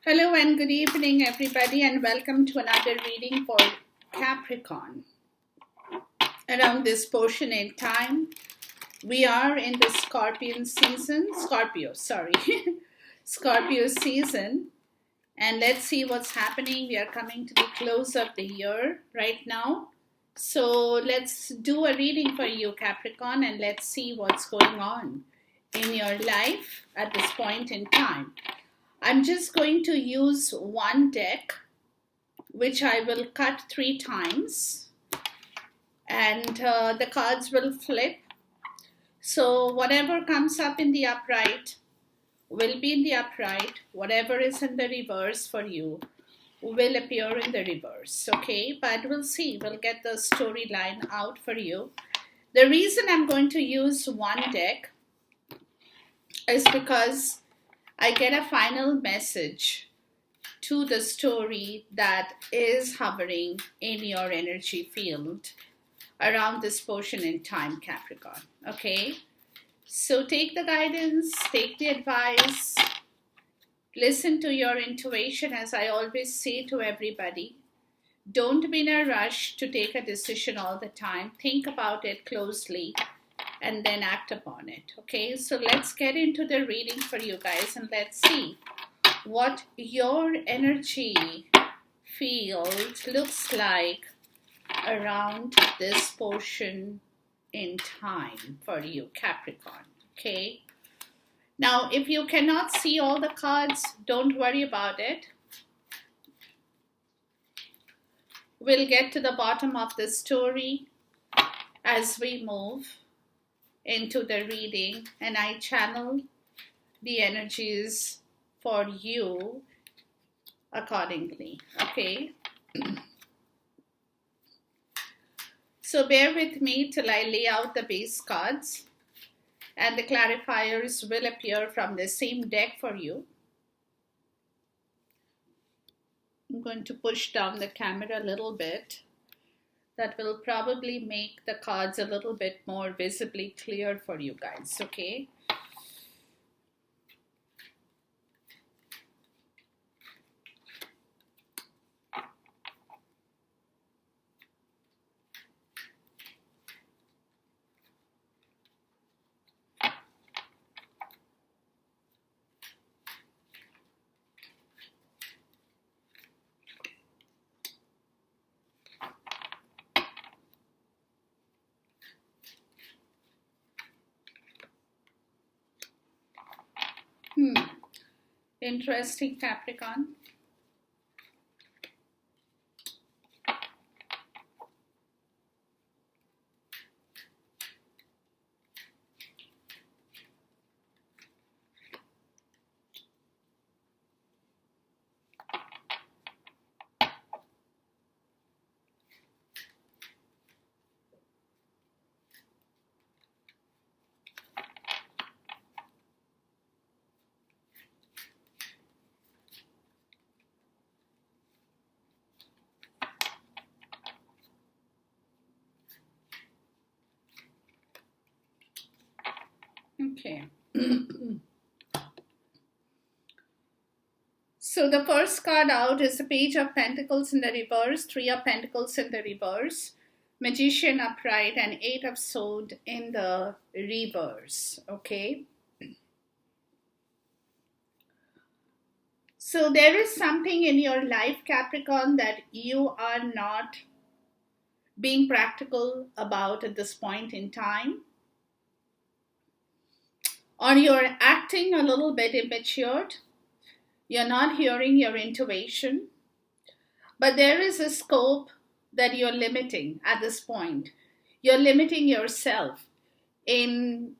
Hello and good evening, everybody, and welcome to another reading for Capricorn. Around this portion in time, we are in the Scorpio season, and let's see what's happening. We are coming to the close of the year right now. So let's do a reading for you, Capricorn, and let's see what's going on in your life at this point in time. I'm just going to use one deck, which I will cut 3 times, and the cards will flip. So whatever comes up in the upright will be in the upright. Whatever is in the reverse for you will appear in the reverse, okay? But we'll see. We'll get the storyline out for you. The reason I'm going to use one deck is because I get a final message to the story that is hovering in your energy field around this portion in time, Capricorn. Okay? So take the guidance, take the advice, listen to your intuition, as I always say to everybody. Don't be in a rush to take a decision all the time. Think about it closely and then act upon it. Okay, so let's get into the reading for you guys and let's see what your energy field looks like around this portion in time for you, Capricorn. Okay, now if you cannot see all the cards, don't worry about it. We'll get to the bottom of the story as we move into the reading, and I channel the energies for you accordingly. Okay, so bear with me till I lay out the base cards, and the clarifiers will appear from the same deck for you. I'm going to push down the camera a little bit. That will probably make the cards a little bit more visibly clear for you guys, okay? Interesting, Capricorn. Okay. So the first card out is the Page of Pentacles in the reverse, 3 of Pentacles in the reverse, Magician upright, and 8 of Swords in the reverse. Okay. So there is something in your life, Capricorn, that you are not being practical about at this point in time, or you're acting a little bit immature. You're not hearing your intuition, but there is a scope that you're limiting at this point. You're limiting yourself in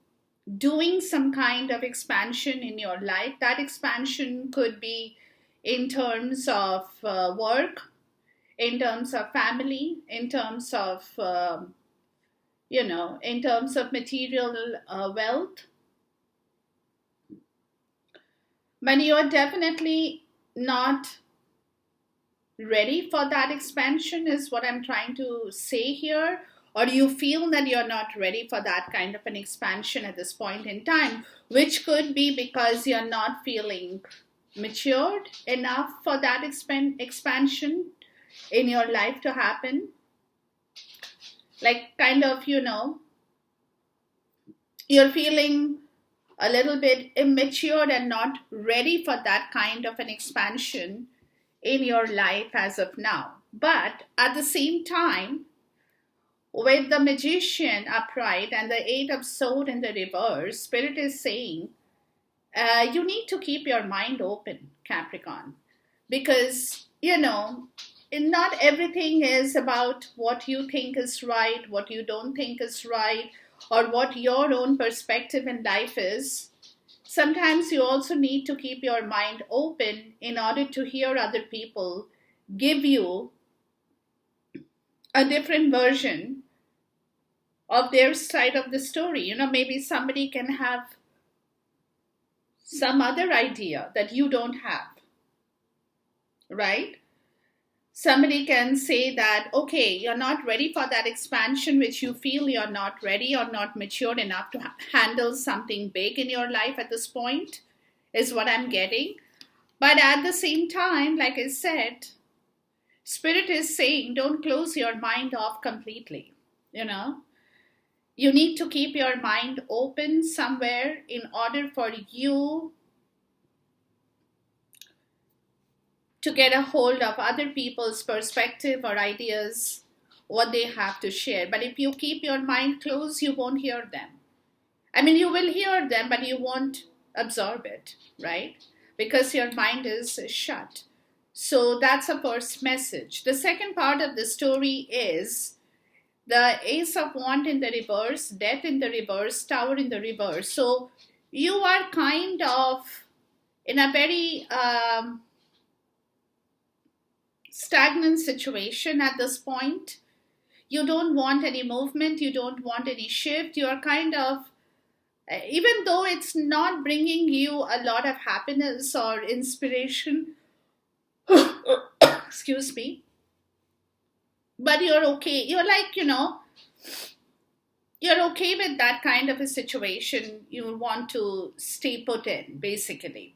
doing some kind of expansion in your life. That expansion could be in terms of work, in terms of family, in terms of, in terms of material wealth. But you're definitely not ready for that expansion is what I'm trying to say here. Or you feel that you're not ready for that kind of an expansion at this point in time, which could be because you're not feeling matured enough for that expansion in your life to happen. Like, kind of, you're feeling a little bit immature and not ready for that kind of an expansion in your life as of now. But at the same time, with the magician upright and the eight of sword in the reverse, spirit is saying you need to keep your mind open, Capricorn, because not everything is about what you think is right, what you don't think is right, or what your own perspective in life is. Sometimes you also need to keep your mind open in order to hear other people give you a different version of their side of the story. Maybe somebody can have some other idea that you don't have, right? Somebody can say that, okay, you're not ready for that expansion, which you feel you're not ready or not mature enough to handle something big in your life at this point, is what I'm getting. But at the same time, like I said, Spirit is saying don't close your mind off completely. You need to keep your mind open somewhere in order for you to get a hold of other people's perspective or ideas, what they have to share. But if you keep your mind closed, you won't hear them. I mean, you will hear them, but you won't absorb it, right? Because your mind is shut. So that's a first message. The second part of the story is the Ace of Wands in the reverse, Death in the reverse, Tower in the reverse. So you are kind of in a very stagnant situation at this point. You don't want any movement, you don't want any shift. You are kind of, even though it's not bringing you a lot of happiness or inspiration, excuse me, but you're okay. You're like, you're okay with that kind of a situation. You want to stay put in, basically.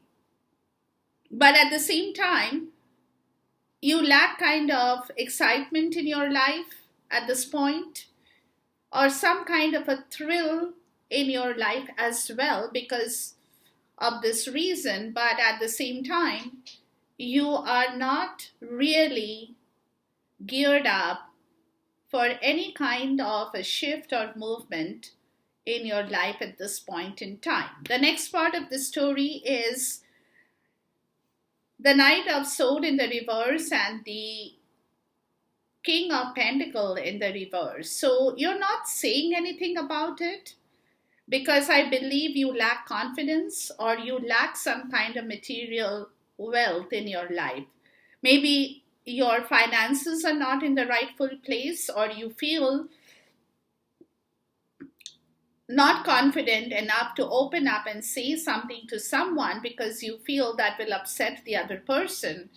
But at the same time, you lack kind of excitement in your life at this point, or some kind of a thrill in your life as well because of this reason. But at the same time, you are not really geared up for any kind of a shift or movement in your life at this point in time. The next part of the story is the Knight of Sword in the reverse and the King of Pentacle in the reverse. So you're not saying anything about it because I believe you lack confidence or you lack some kind of material wealth in your life. Maybe your finances are not in the rightful place, or you feel not confident enough to open up and say something to someone because you feel that will upset the other person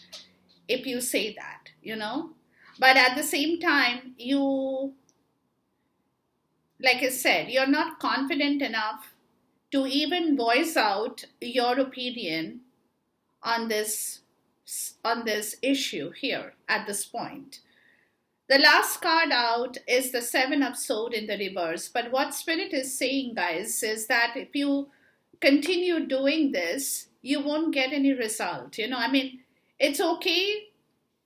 if you say that, But at the same time, like I said, you're not confident enough to even voice out your opinion on this issue here at this point. The last card out is the Seven of Swords in the reverse. But what Spirit is saying, guys, is that if you continue doing this, you won't get any result. It's okay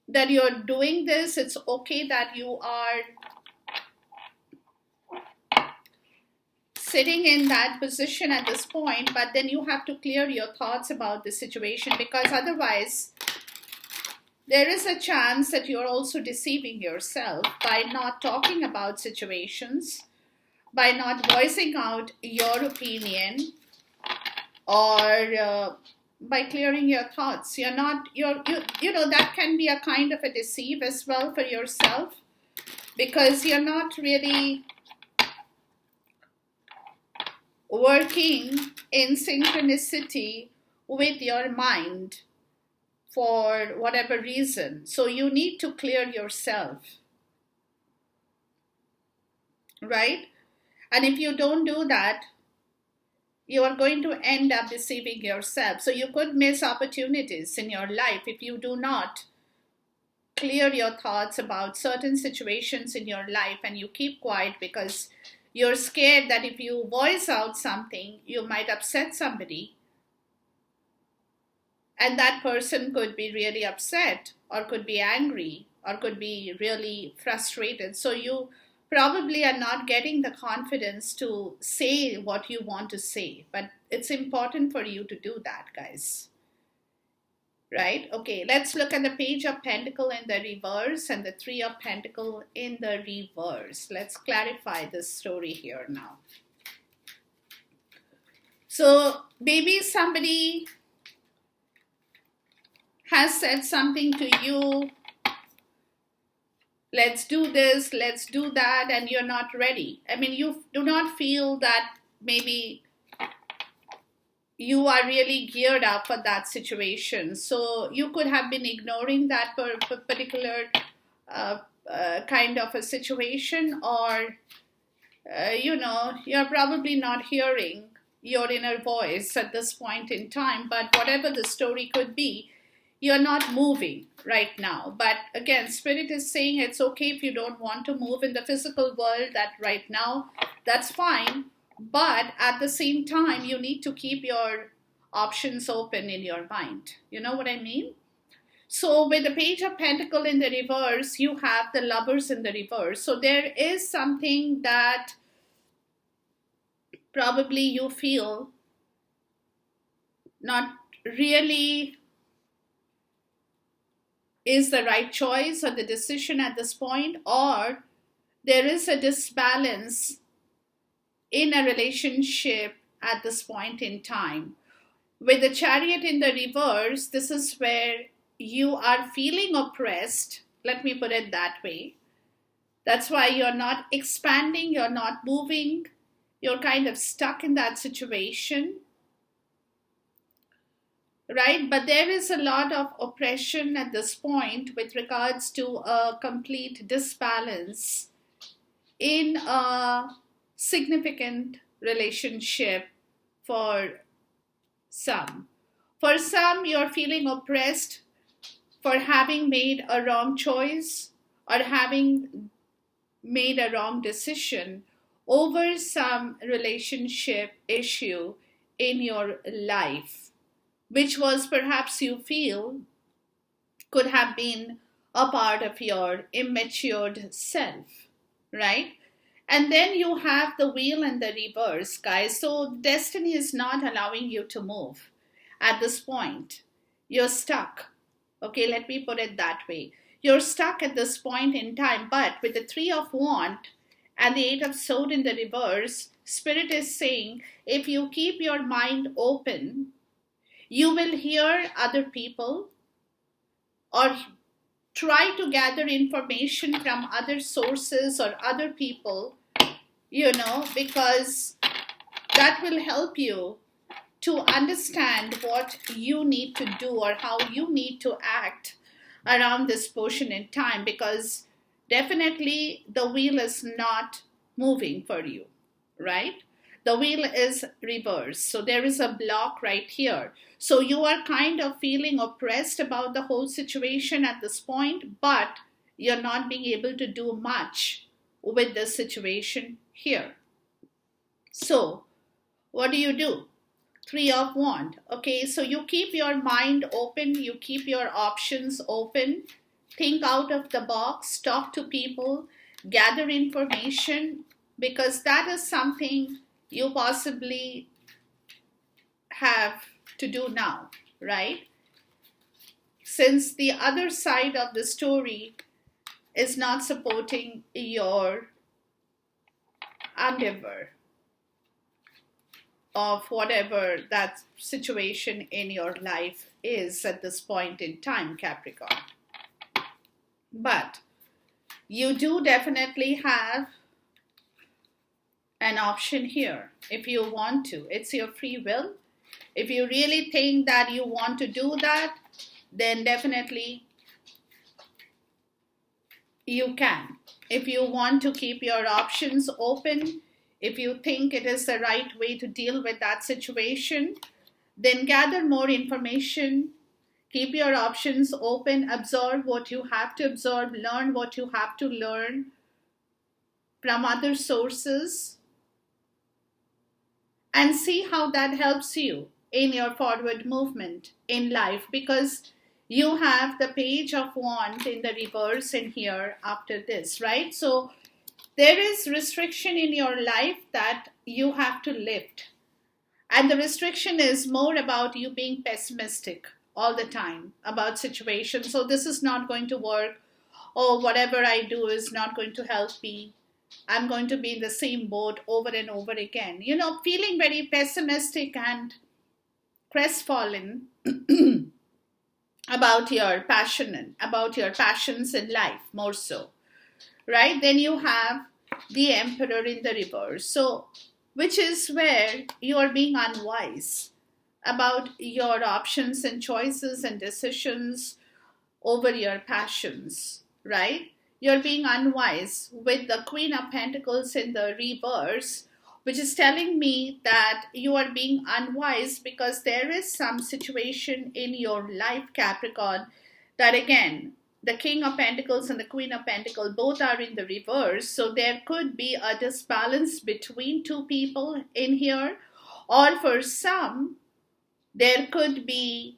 that you're doing this. It's okay that you are sitting in that position at this point, but then you have to clear your thoughts about the situation, because otherwise there is a chance that you're also deceiving yourself by not talking about situations, by not voicing out your opinion, or by clearing your thoughts. That can be a kind of a deceive as well for yourself, because you're not really working in synchronicity with your mind for whatever reason. So you need to clear yourself, right? And if you don't do that, you are going to end up deceiving yourself. So you could miss opportunities in your life if you do not clear your thoughts about certain situations in your life and you keep quiet because you're scared that if you voice out something, you might upset somebody. And that person could be really upset or could be angry or could be really frustrated. So you probably are not getting the confidence to say what you want to say. But it's important for you to do that, guys. Right? Okay, let's look at the Page of Pentacle in the reverse and the Three of Pentacle in the reverse. Let's clarify this story here now. So maybe somebody has said something to you, let's do this, let's do that, and you're not ready. I mean, you do not feel that maybe you are really geared up for that situation. So you could have been ignoring that particular kind of a situation, or, you're probably not hearing your inner voice at this point in time. But whatever the story could be, you're not moving right now. But again, Spirit is saying it's okay if you don't want to move in the physical world that right now, that's fine. But at the same time, you need to keep your options open in your mind. You know what I mean? So with the Page of Pentacle in the reverse, you have the Lovers in the reverse. So there is something that probably you feel not really is the right choice or the decision at this point, or there is a disbalance in a relationship at this point in time. With the Chariot in the reverse, this is where you are feeling oppressed. Let me put it that way. That's why you're not expanding, you're not moving, you're kind of stuck in that situation. Right? But there is a lot of oppression at this point with regards to a complete disbalance in a significant relationship for some. For some, you're feeling oppressed for having made a wrong choice or having made a wrong decision over some relationship issue in your life, which was perhaps you feel could have been a part of your immatured self, right? And then you have the Wheel and the reverse, guys. So destiny is not allowing you to move at this point. You're stuck. Okay, let me put it that way. You're stuck at this point in time, but with the Three of Wands and the Eight of Swords in the reverse, Spirit is saying if you keep your mind open, you will hear other people or try to gather information from other sources or other people, because that will help you to understand what you need to do or how you need to act around this portion in time, because definitely the wheel is not moving for you, right? The wheel is reversed. So there is a block right here. So you are kind of feeling oppressed about the whole situation at this point, but you're not being able to do much with the situation here. So what do? Three of Wands. Okay, so you keep your mind open, you keep your options open, think out of the box, talk to people, gather information, because that is something you possibly have to do now, right? Since the other side of the story is not supporting your endeavor of whatever that situation in your life is at this point in time, Capricorn. But you do definitely have an option here if you want to. It's your free will. If you really think that you want to do that, then definitely you can. If you want to keep your options open, If you think it is the right way to deal with that situation, then gather more information, keep your options open, absorb what you have to absorb, learn what you have to learn from other sources, and see how that helps you in your forward movement in life, because you have the page of wand in the reverse in here after this, right? So there is restriction in your life that you have to lift, and the restriction is more about you being pessimistic all the time about situations. So this is not going to work, or whatever I do is not going to help me, I'm going to be in the same boat over and over again. Feeling very pessimistic and crestfallen about your passions in life, more so, right? Then you have the Emperor in the reverse. So, which is where you are being unwise about your options and choices and decisions over your passions, right? You're being unwise with the Queen of Pentacles in the reverse, which is telling me that you are being unwise because there is some situation in your life, Capricorn, that again, the King of Pentacles and the Queen of Pentacles both are in the reverse. So there could be a disbalance between two people in here, or for some, there could be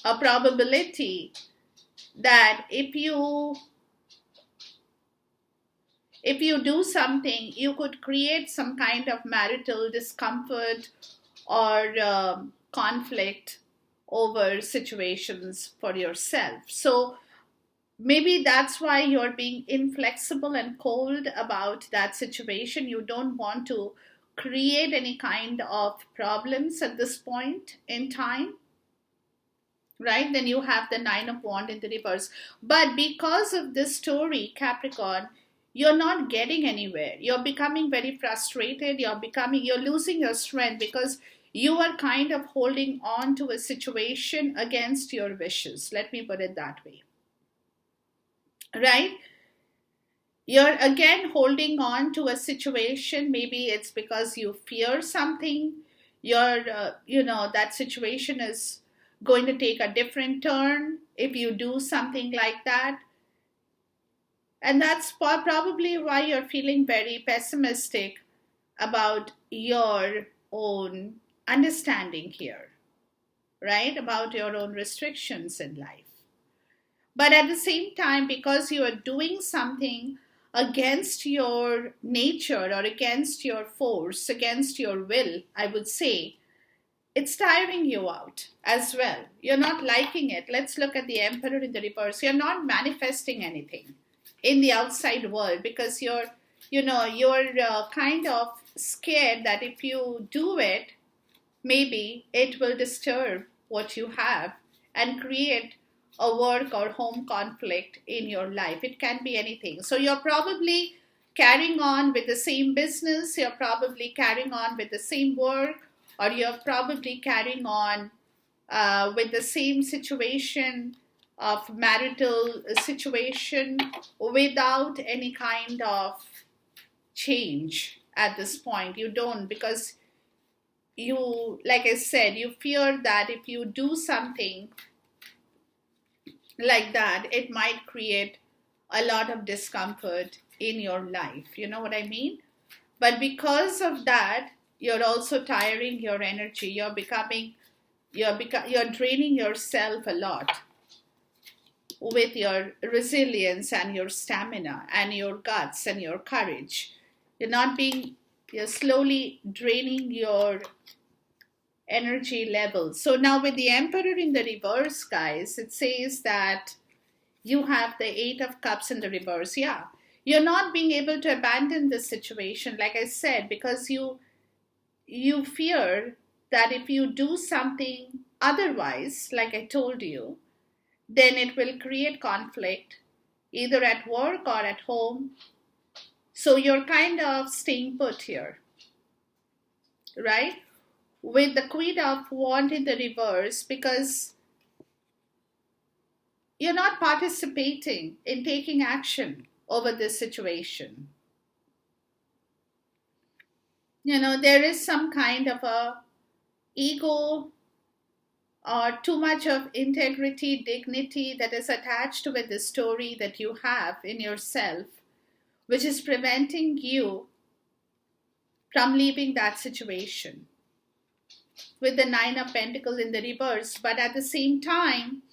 a probability that if you do something, you could create some kind of marital discomfort or conflict over situations for yourself. So maybe that's why you're being inflexible and cold about that situation. You don't want to create any kind of problems at this point in time, right? Then you have the Nine of Wands in the reverse. But because of this story, Capricorn, you're not getting anywhere. You're becoming very frustrated. You're losing your strength because you are kind of holding on to a situation against your wishes. Let me put it that way, right? You're again holding on to a situation. Maybe it's because you fear something. That situation is going to take a different turn if you do something like that. And that's probably why you're feeling very pessimistic about your own understanding here, right? About your own restrictions in life. But at the same time, because you are doing something against your nature or against your force, against your will, I would say, it's tiring you out as well. You're not liking it. Let's look at the Emperor in the reverse. You're not manifesting anything in the outside world because you're kind of scared that if you do it, maybe it will disturb what you have and create a work or home conflict in your life. It can be anything. So you're probably carrying on with the same business, you're probably carrying on with the same work, or you're probably carrying on with the same situation of marital situation without any kind of change at this point. You don't, because you, like I said, you fear that if you do something like that, it might create a lot of discomfort in your life. You know what I mean? But because of that, you're also tiring your energy. You're draining yourself a lot with your resilience and your stamina and your guts and your courage. You're slowly draining your energy level. So now with the Emperor in the reverse, guys, it says that you have the Eight of Cups in the reverse. Yeah, you're not being able to abandon this situation, like I said, because you fear that if you do something otherwise, like I told you, then it will create conflict either at work or at home. So you're kind of staying put here, right? With the Queen of Wands in the reverse, because you're not participating in taking action over this situation. There is some kind of a ego or too much of integrity, dignity that is attached with the story that you have in yourself, which is preventing you from leaving that situation with the Nine of Pentacles in the reverse. But at the same time,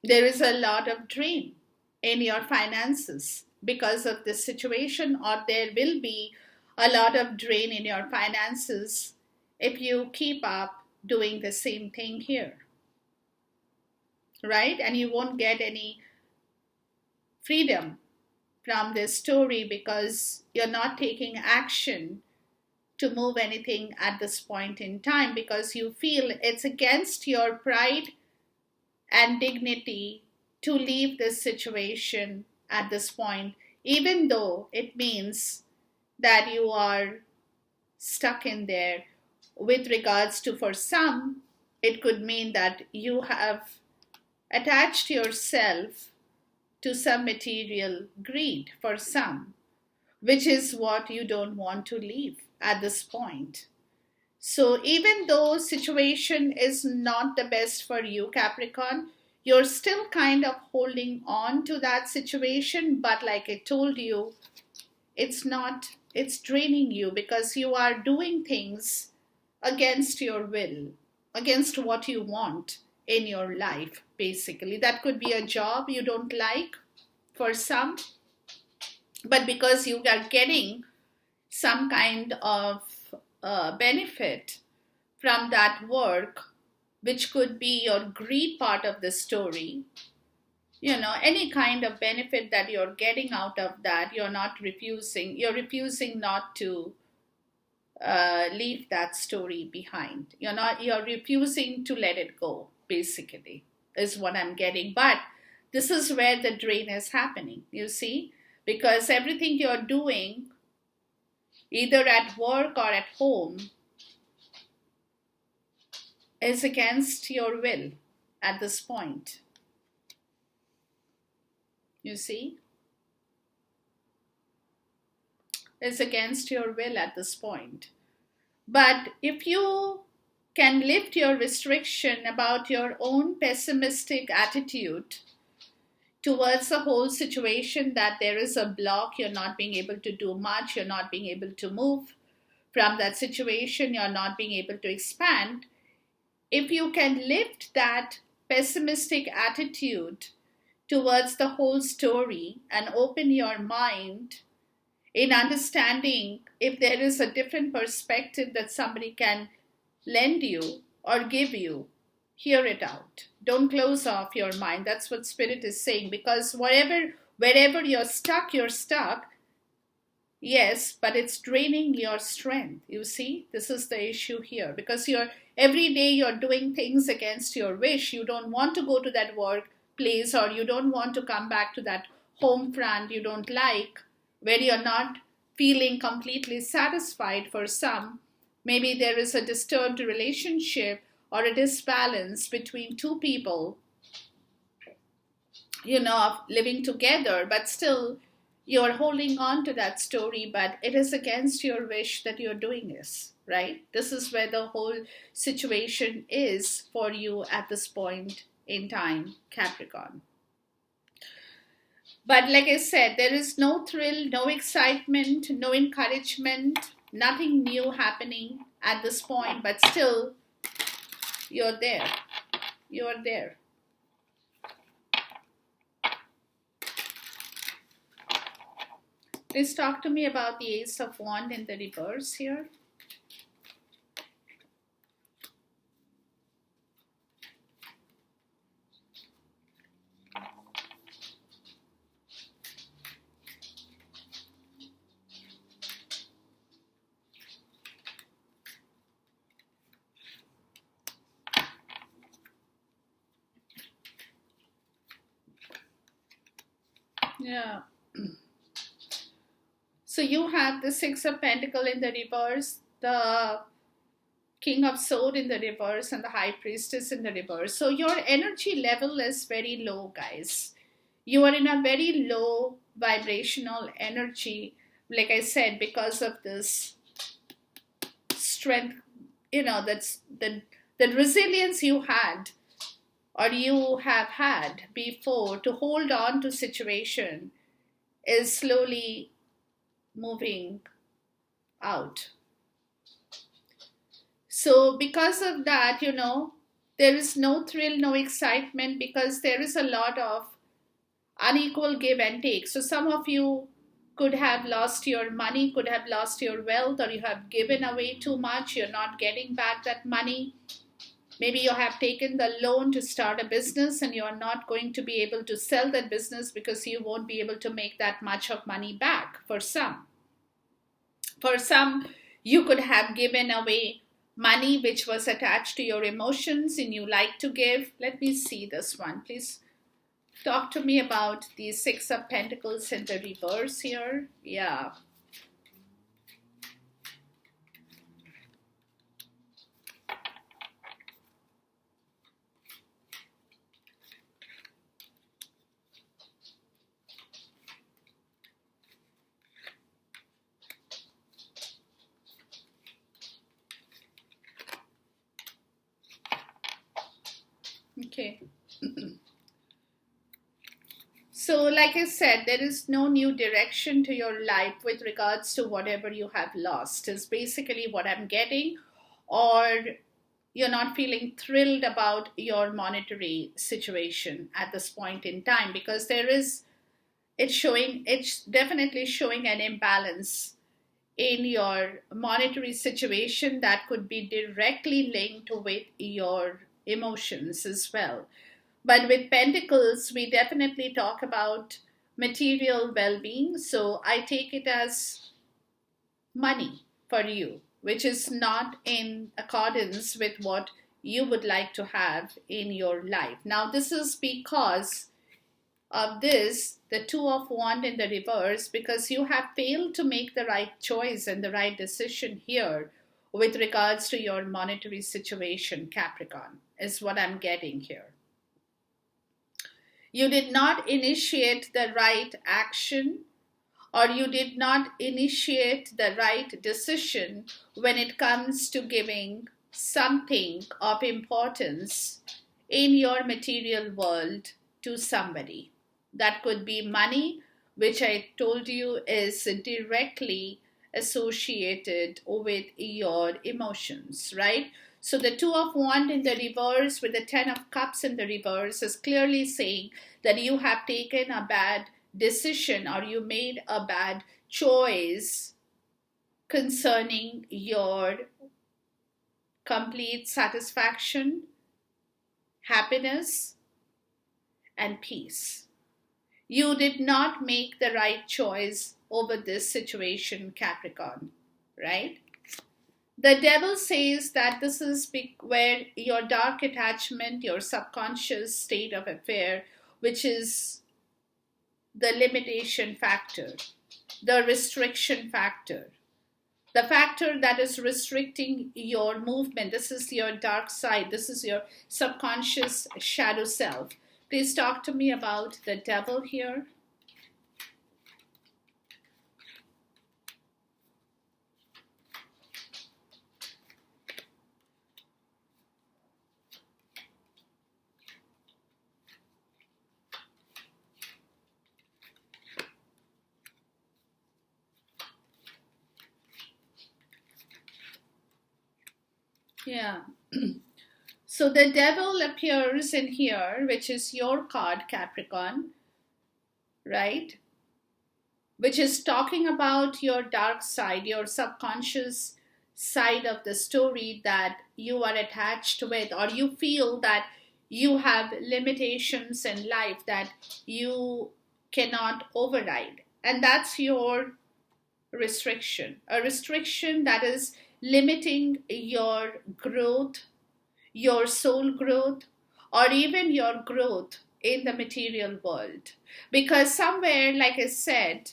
there is a lot of drain in your finances because of this situation, or there will be a lot of drain in your finances if you keep up doing the same thing here, right? And you won't get any freedom from this story because you're not taking action to move anything at this point in time because you feel it's against your pride and dignity to leave this situation at this point, even though it means that you are stuck in there. With regards to, for some, it could mean that you have attached yourself to some material greed for some, which is what you don't want to leave at this point. So even though situation is not the best for you, Capricorn, you're still kind of holding on to that situation, but like I told you, it's draining you because you are doing things against your will, against what you want in your life, basically. That could be a job you don't like for some, but because you are getting some kind of benefit from that work, which could be your greed part of the story, any kind of benefit that you're getting out of that, you're refusing not to leave that story behind. You're refusing to let it go, basically, is what I'm getting. But this is where the drain is happening, you see, because everything you're doing, either at work or at home, is against your will at this point. You see? It's against your will at this point. But if you can lift your restriction about your own pessimistic attitude towards the whole situation, that there is a block, you're not being able to do much, you're not being able to move from that situation, you're not being able to expand. If you can lift that pessimistic attitude towards the whole story and open your mind in understanding if there is a different perspective that somebody can lend you or give you, hear it out. Don't close off your mind. That's what Spirit is saying, because wherever you're stuck, yes, but it's draining your strength. You see, this is the issue here, because every day you're doing things against your wish. You don't want to go to that workplace, or you don't want to come back to that home front you don't like, where you're not feeling completely satisfied. For some, maybe there is a disturbed relationship or a disbalance between two people, living together, but still you're holding on to that story, but it is against your wish that you're doing this, right? This is where the whole situation is for you at this point in time, Capricorn. But like I said, there is no thrill, no excitement, no encouragement, nothing new happening at this point, but still you're there. You're there. Please talk to me about the Ace of Wands in the reverse here. Yeah. So you have the Six of Pentacles in the reverse, the King of Swords in the reverse, and the High Priestess in the reverse. So your energy level is very low, guys. You are in a very low vibrational energy, like I said, because of this strength, that's the resilience you had or you have had before to hold on to situation is slowly moving out. So because of that, there is no thrill, no excitement, because there is a lot of unequal give and take. So some of you could have lost your money, could have lost your wealth, or you have given away too much, you're not getting back that money. Maybe you have taken the loan to start a business and you're not going to be able to sell that business because you won't be able to make that much of money back. For some, you could have given away money which was attached to your emotions and you like to give. Let me see this one. Please talk to me about the Six of Pentacles in the reverse here. Yeah. Okay. So, like I said, there is no new direction to your life with regards to whatever you have lost, is basically what I'm getting. Or you're not feeling thrilled about your monetary situation at this point in time, because it's definitely showing an imbalance in your monetary situation that could be directly linked with your emotions as well. But with pentacles, we definitely talk about material well-being. So I take it as money for you, which is not in accordance with what you would like to have in your life. Now, this is because of this, the Two of Wands in the reverse, because you have failed to make the right choice and the right decision here with regards to your monetary situation, Capricorn, is what I'm getting here. You did not initiate the right action, or you did not initiate the right decision when it comes to giving something of importance in your material world to somebody. That could be money, which I told you is directly associated with your emotions, right? So the Two of Wands in the reverse with the Ten of Cups in the reverse is clearly saying that you have taken a bad decision or you made a bad choice concerning your complete satisfaction, happiness, and peace. You did not make the right choice over this situation, Capricorn, right? The devil says that this is where your dark attachment, your subconscious state of affair, which is the limitation factor, the restriction factor, the factor that is restricting your movement. This is your dark side. This is your subconscious shadow self. Please talk to me about the devil here. Yeah. So the devil appears in here, which is your card, Capricorn, right? Which is talking about your dark side, your subconscious side of the story that you are attached with, or you feel that you have limitations in life that you cannot override. And that's your restriction, a restriction that is limiting your growth, your soul growth, or even your growth in the material world. Because somewhere, like I said,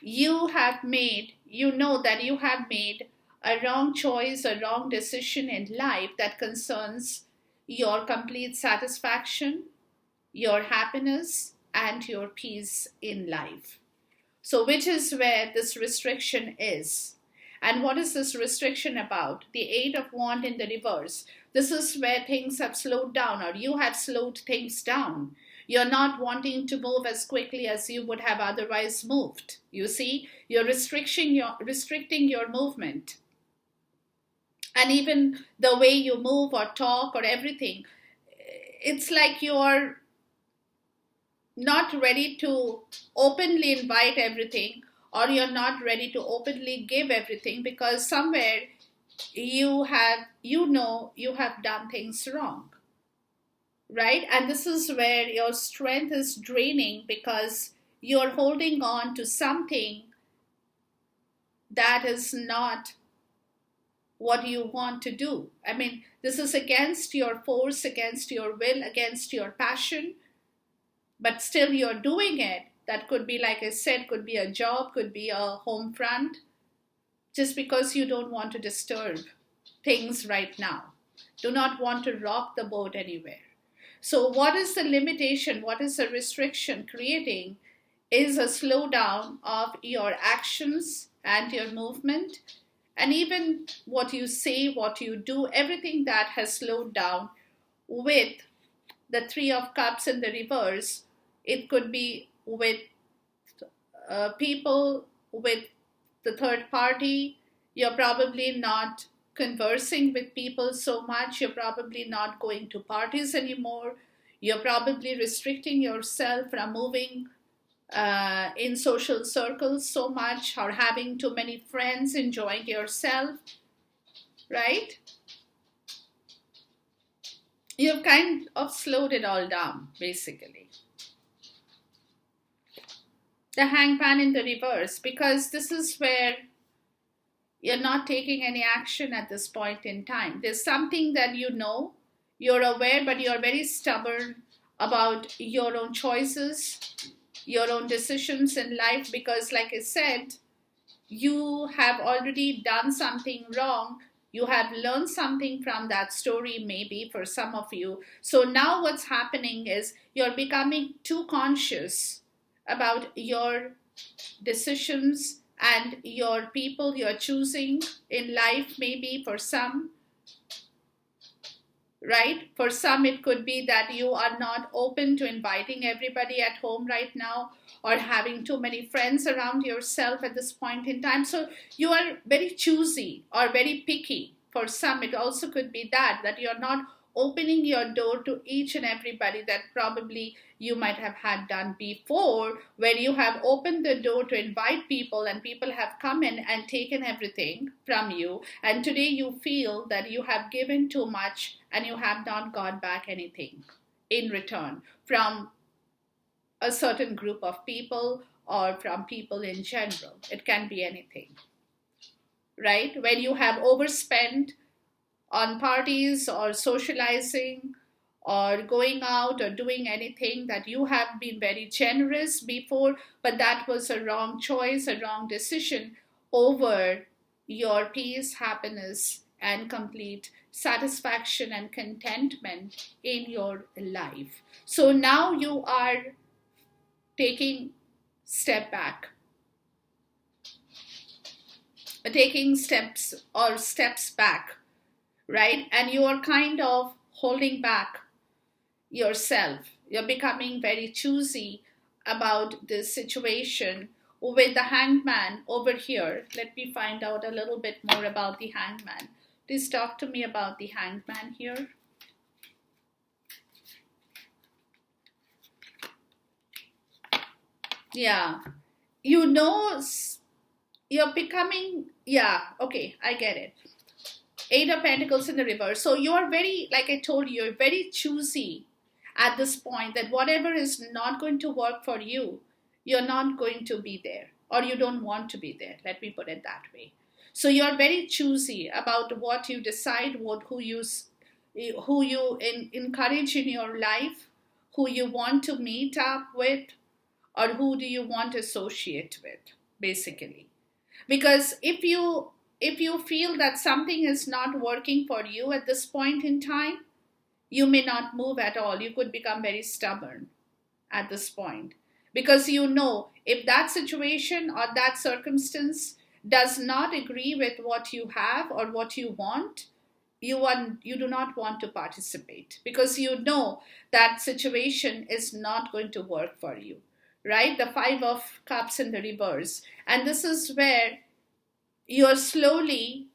you know that you have made a wrong choice, a wrong decision in life that concerns your complete satisfaction, your happiness, and your peace in life. So which is where this restriction is. And what is this restriction about? The Eight of Wands in the reverse. This is where things have slowed down, or you have slowed things down. You're not wanting to move as quickly as you would have otherwise moved. You see, you're restricting your movement. And even the way you move or talk or everything, it's like you're not ready to openly invite everything, or you're not ready to openly give everything, because somewhere you have done things wrong, right? And this is where your strength is draining, because you're holding on to something that is not what you want to do. I mean, this is against your force, against your will, against your passion, but still you're doing it. That could be, like I said, could be a job, could be a home front, just because you don't want to disturb things right now. Do not want to rock the boat anywhere. So what is the limitation? What is the restriction creating? Is a slowdown of your actions and your movement, and even what you say, what you do, everything that has slowed down. With the Three of Cups in the reverse, it could be with people, with the third party. You're probably not conversing with people so much. You're probably not going to parties anymore. You're probably restricting yourself from moving in social circles so much, or having too many friends, enjoying yourself, right? You've kind of slowed it all down, basically. The Hangman in the reverse, because this is where you're not taking any action at this point in time. There's something that you're aware, but you're very stubborn about your own choices, your own decisions in life, because, like I said, you have already done something wrong. You have learned something from that story, maybe for some of you. So now what's happening is you're becoming too conscious about your decisions and your people you're choosing in life, maybe for some, right? For some, it could be that you are not open to inviting everybody at home right now, or having too many friends around yourself at this point in time. So you are very choosy or very picky. For some, it also could be that you're not opening your door to each and everybody that probably you might have had done before, where you have opened the door to invite people, and people have come in and taken everything from you. And today you feel that you have given too much and you have not got back anything in return from a certain group of people, or from people in general. It can be anything, right? When you have overspent on parties or socializing or going out or doing anything, that you have been very generous before, but that was a wrong choice, a wrong decision over your peace, happiness, and complete satisfaction and contentment in your life. So now you are taking steps back, right? And you are kind of holding back yourself. You're becoming very choosy about this situation with the Hangman over here. Let me find out a little bit more about the Hangman. Please talk to me about the Hangman here. Yeah, you're becoming, yeah, okay, I get it. Eight of Pentacles in the reverse. So you're very, like I told you, you're very choosy at this point, that whatever is not going to work for you, you're not going to be there, or you don't want to be there. Let me put it that way. So you're very choosy about what you decide, who you encourage in your life, who you want to meet up with, or who do you want to associate with, basically. Because if you feel that something is not working for you at this point in time, you may not move at all. You could become very stubborn at this point, because you know if that situation or that circumstance does not agree with what you have or what you want, you do not want to participate, because you know that situation is not going to work for you, right? The 5 of cups in the reverse. And this is where you're slowly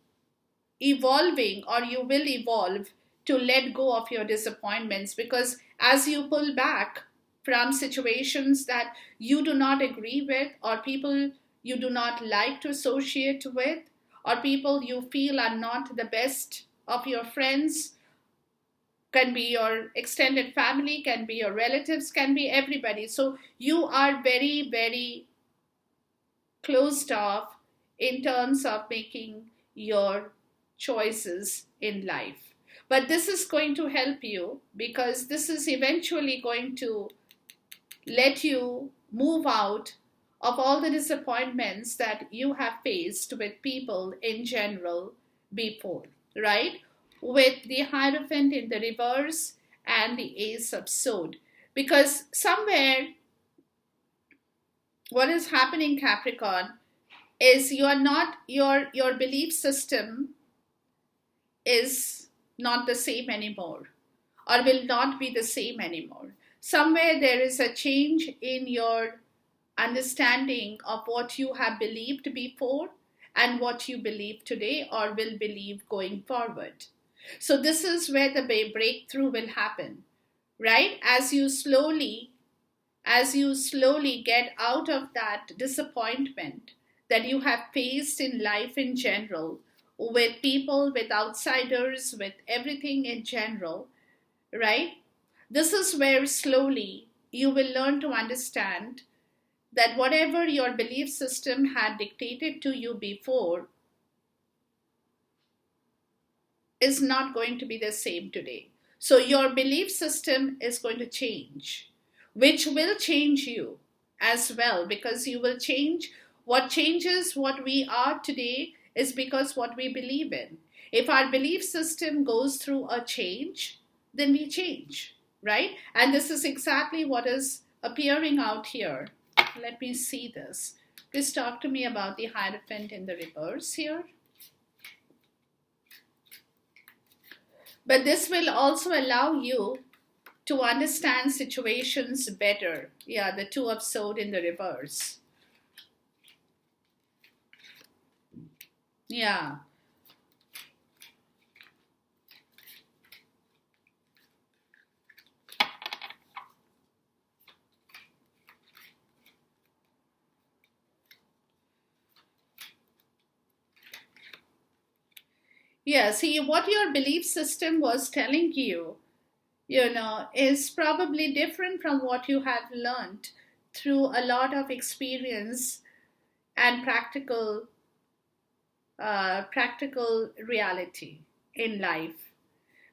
evolving, or you will evolve to let go of your disappointments, because as you pull back from situations that you do not agree with, or people you do not like to associate with, or people you feel are not the best of your friends, can be your extended family, can be your relatives, can be everybody. So you are very, very closed off in terms of making your choices in life. But this is going to help you, because this is eventually going to let you move out of all the disappointments that you have faced with people in general before, right? With the Hierophant in the reverse and the Ace of Sword. Because somewhere, what is happening, Capricorn, is you are not, your belief system is not the same anymore, or will not be the same anymore. Somewhere there is a change in your understanding of what you have believed before and what you believe today or will believe going forward. So this is where the breakthrough will happen, right? As you slowly get out of that disappointment that you have faced in life in general, with people, with outsiders, with everything in general, right? This is where slowly you will learn to understand that whatever your belief system had dictated to you before is not going to be the same today. So your belief system is going to change, which will change you as well, because you will change. What changes what we are today is because what we believe in. If our belief system goes through a change, then we change, right? And this is exactly what is appearing out here. Let me see this. Please talk to me about the Hierophant in the reverse here. But this will also allow you to understand situations better. Yeah, the Two of Swords in the reverse. Yeah. Yeah, see, what your belief system was telling you, is probably different from what you have learned through a lot of experience and practical reality in life.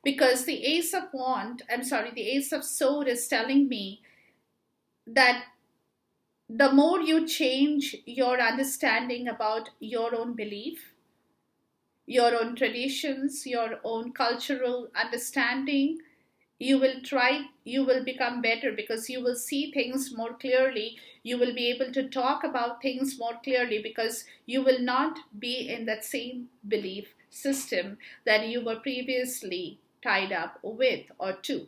Because the Ace of Sword is telling me that the more you change your understanding about your own belief, your own traditions, your own cultural understanding, you will become better, because you will see things more clearly. You will be able to talk about things more clearly, because you will not be in that same belief system that you were previously tied up with or to,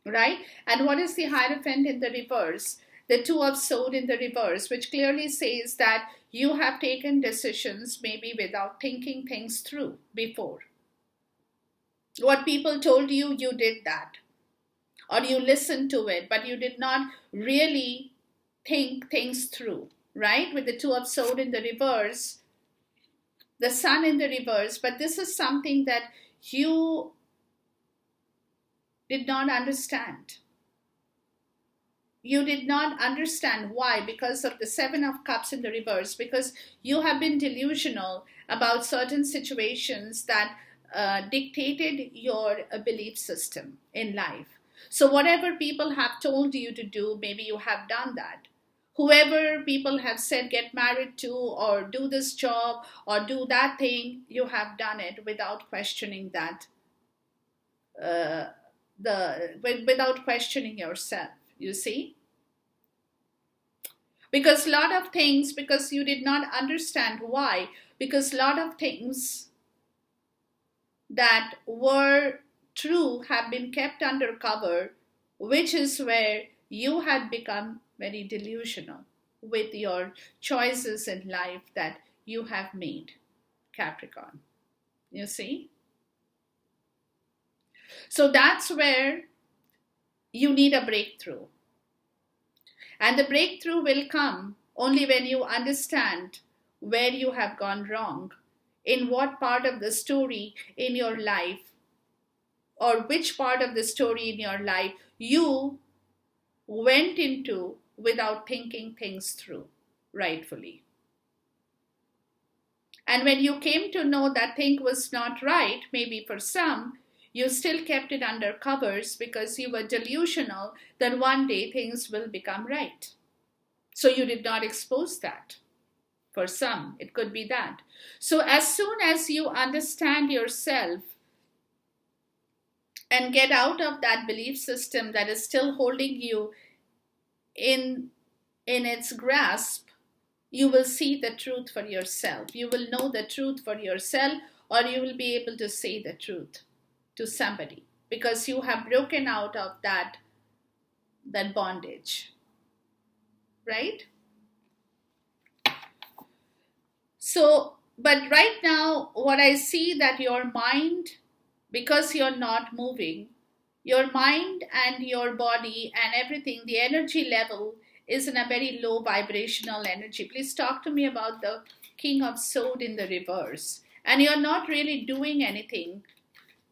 right? And what is the Hierophant in the reverse? The Two of Swords in the reverse, which clearly says that you have taken decisions maybe without thinking things through before. What people told you, you did that, or you listened to it, but you did not really think things through, right? With the Two of Swords in the reverse, the Sun in the reverse, but this is something that you did not understand. You did not understand why, because of the Seven of Cups in the reverse, because you have been delusional about certain situations that dictated your belief system in life. So whatever people have told you to do, maybe you have done that. Whoever people have said get married to, or do this job, or do that thing, you have done it without questioning that, without questioning yourself, you see. Because a lot of things, because you did not understand why, because a lot of things that were true have been kept under cover, which is where you had become very delusional with your choices in life that you have made, Capricorn. You see? So that's where you need a breakthrough. And the breakthrough will come only when you understand where you have gone wrong, in what part of the story in your life, or which part of the story in your life you went into without thinking things through rightfully. And when you came to know that thing was not right, maybe for some, you still kept it under covers because you were delusional that one day things will become right. So you did not expose that. For some, it could be that. So as soon as you understand yourself and get out of that belief system that is still holding you in its grasp, you will see the truth for yourself. You will know the truth for yourself, or you will be able to say the truth to somebody because you have broken out of that bondage. Right? So, but right now, what I see that your mind, because you're not moving, your mind and your body and everything, the energy level is in a very low vibrational energy. Please talk to me about the King of Swords in the reverse. And you're not really doing anything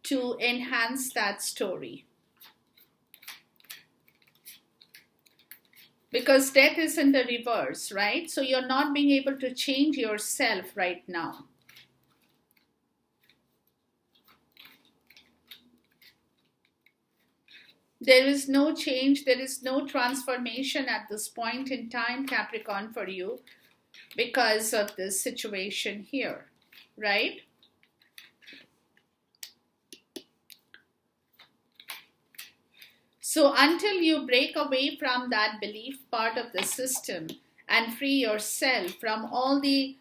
to enhance that story. Because death is in the reverse, right? So you're not being able to change yourself right now. There is no change, there is no transformation at this point in time, Capricorn, for you because of this situation here, right? So until you break away from that belief part of the system and free yourself from all the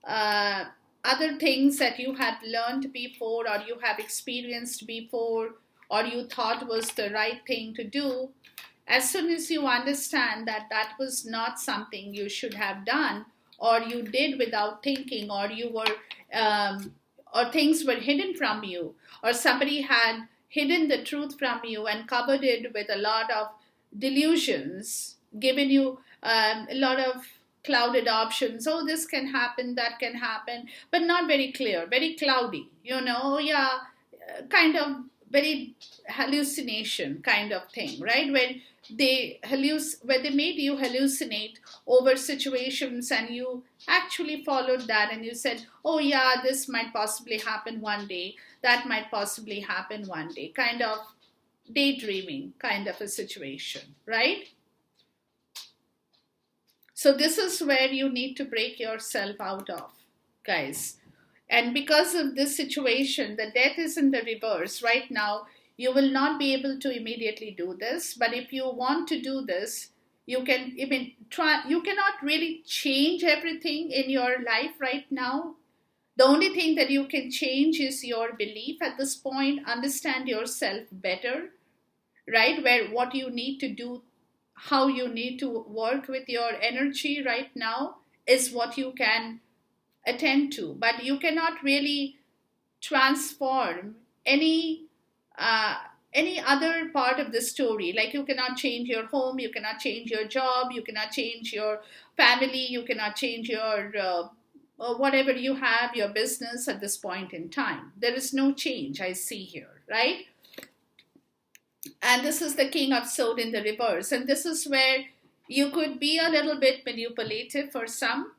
other things that you have learned before or you have experienced before or you thought was the right thing to do, as soon as you understand that that was not something you should have done or you did without thinking or you were or things were hidden from you or somebody had hidden the truth from you and covered it with a lot of delusions, given you a lot of clouded options. Oh, this can happen, that can happen, but not very clear, very cloudy, kind of very hallucination kind of thing, right? When they made you hallucinate over situations and you actually followed that and you said, oh yeah, this might possibly happen one day, that might possibly happen one day, kind of daydreaming kind of a situation, right? So this is where you need to break yourself out of, guys. And because of this situation, the death is in the reverse right now. You will not be able to immediately do this, but if you want to do this, you can even try. You cannot really change everything in your life right now. The only thing that you can change is your belief at this point. Understand yourself better, right? Where what you need to do, how you need to work with your energy right now is what you can attend to. But you cannot really transform any other part of the story. Like you cannot change your home, you cannot change your job, you cannot change your family, you cannot change your whatever you have, your business at this point in time. There is no change I see here, right? And this is the King of Swords in the reverse. And this is where you could be a little bit manipulative for some.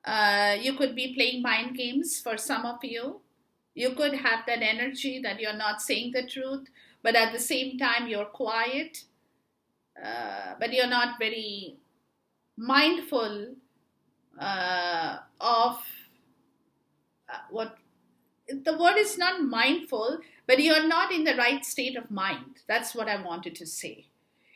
You could be playing mind games for some of you. You could have that energy that you're not saying the truth, but at the same time you're quiet, but you're not very mindful of what the word is not mindful, but you're not in the right state of mind. That's what I wanted to say.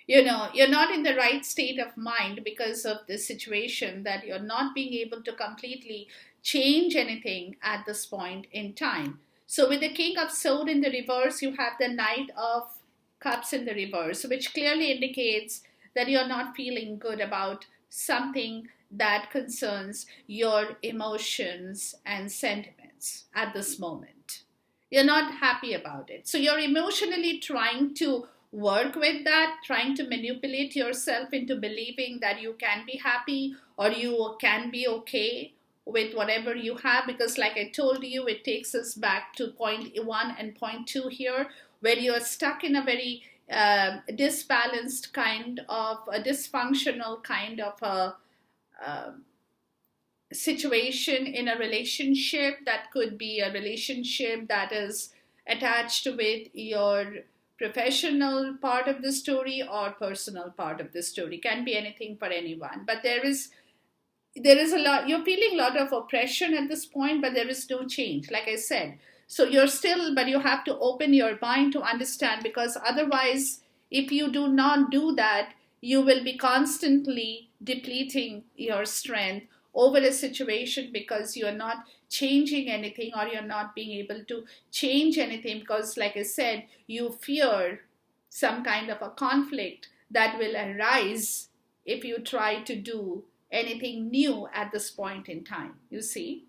you're not in the right state of mind because of this situation, that you're not being able to completely change anything at this point in time. So with the King of Swords in the reverse, you have the Knight of Cups in the reverse, which clearly indicates that you're not feeling good about something that concerns your emotions and sentiments at this moment. You're not happy about it. So you're emotionally trying to work with that, trying to manipulate yourself into believing that you can be happy or you can be okay with whatever you have. Because, like I told you, it takes us back to point one and point two here, where you're stuck in a very disbalanced kind of a dysfunctional kind of a situation in a relationship. That could be a relationship that is attached with your professional part of the story or personal part of the story. Can be anything for anyone, but there is a lot, you're feeling a lot of oppression at this point, but there is no change, like I said. So you're still, but you have to open your mind to understand, because otherwise, if you do not do that, you will be constantly depleting your strength over a situation, because you're not changing anything, or you're not being able to change anything, because, like I said, you fear some kind of a conflict that will arise if you try to do anything new at this point in time, you see.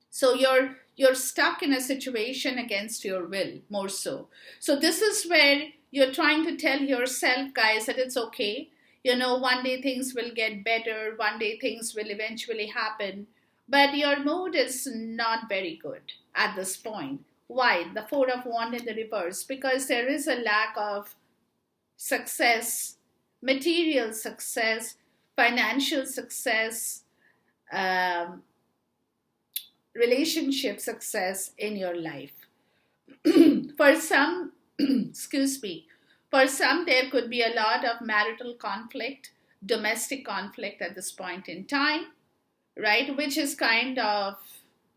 So you're stuck in a situation against your will, more so. So this is where you're trying to tell yourself, guys, that it's okay. One day things will get better, one day things will eventually happen, but your mood is not very good at this point. Why? The Four of Wands in the reverse, because there is a lack of success, material success, financial success, um, relationship success in your life. For some, excuse me, for some, there could be a lot of marital conflict, domestic conflict at this point in time, right? Which is kind of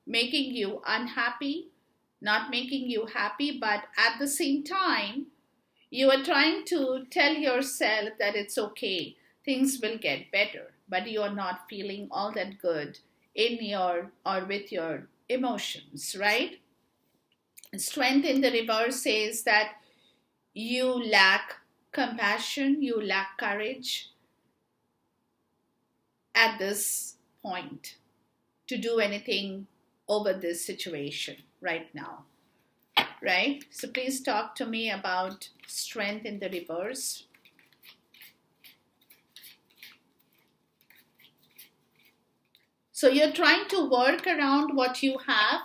making you unhappy, not making you happy, but at the same time, you are trying to tell yourself that it's okay, things will get better, but you are not feeling all that good in your or with your emotions, right? Strength in the reverse says that you lack compassion, you lack courage at this point to do anything over this situation right now, right? So please talk to me about strength in the reverse. So you're trying to work around what you have,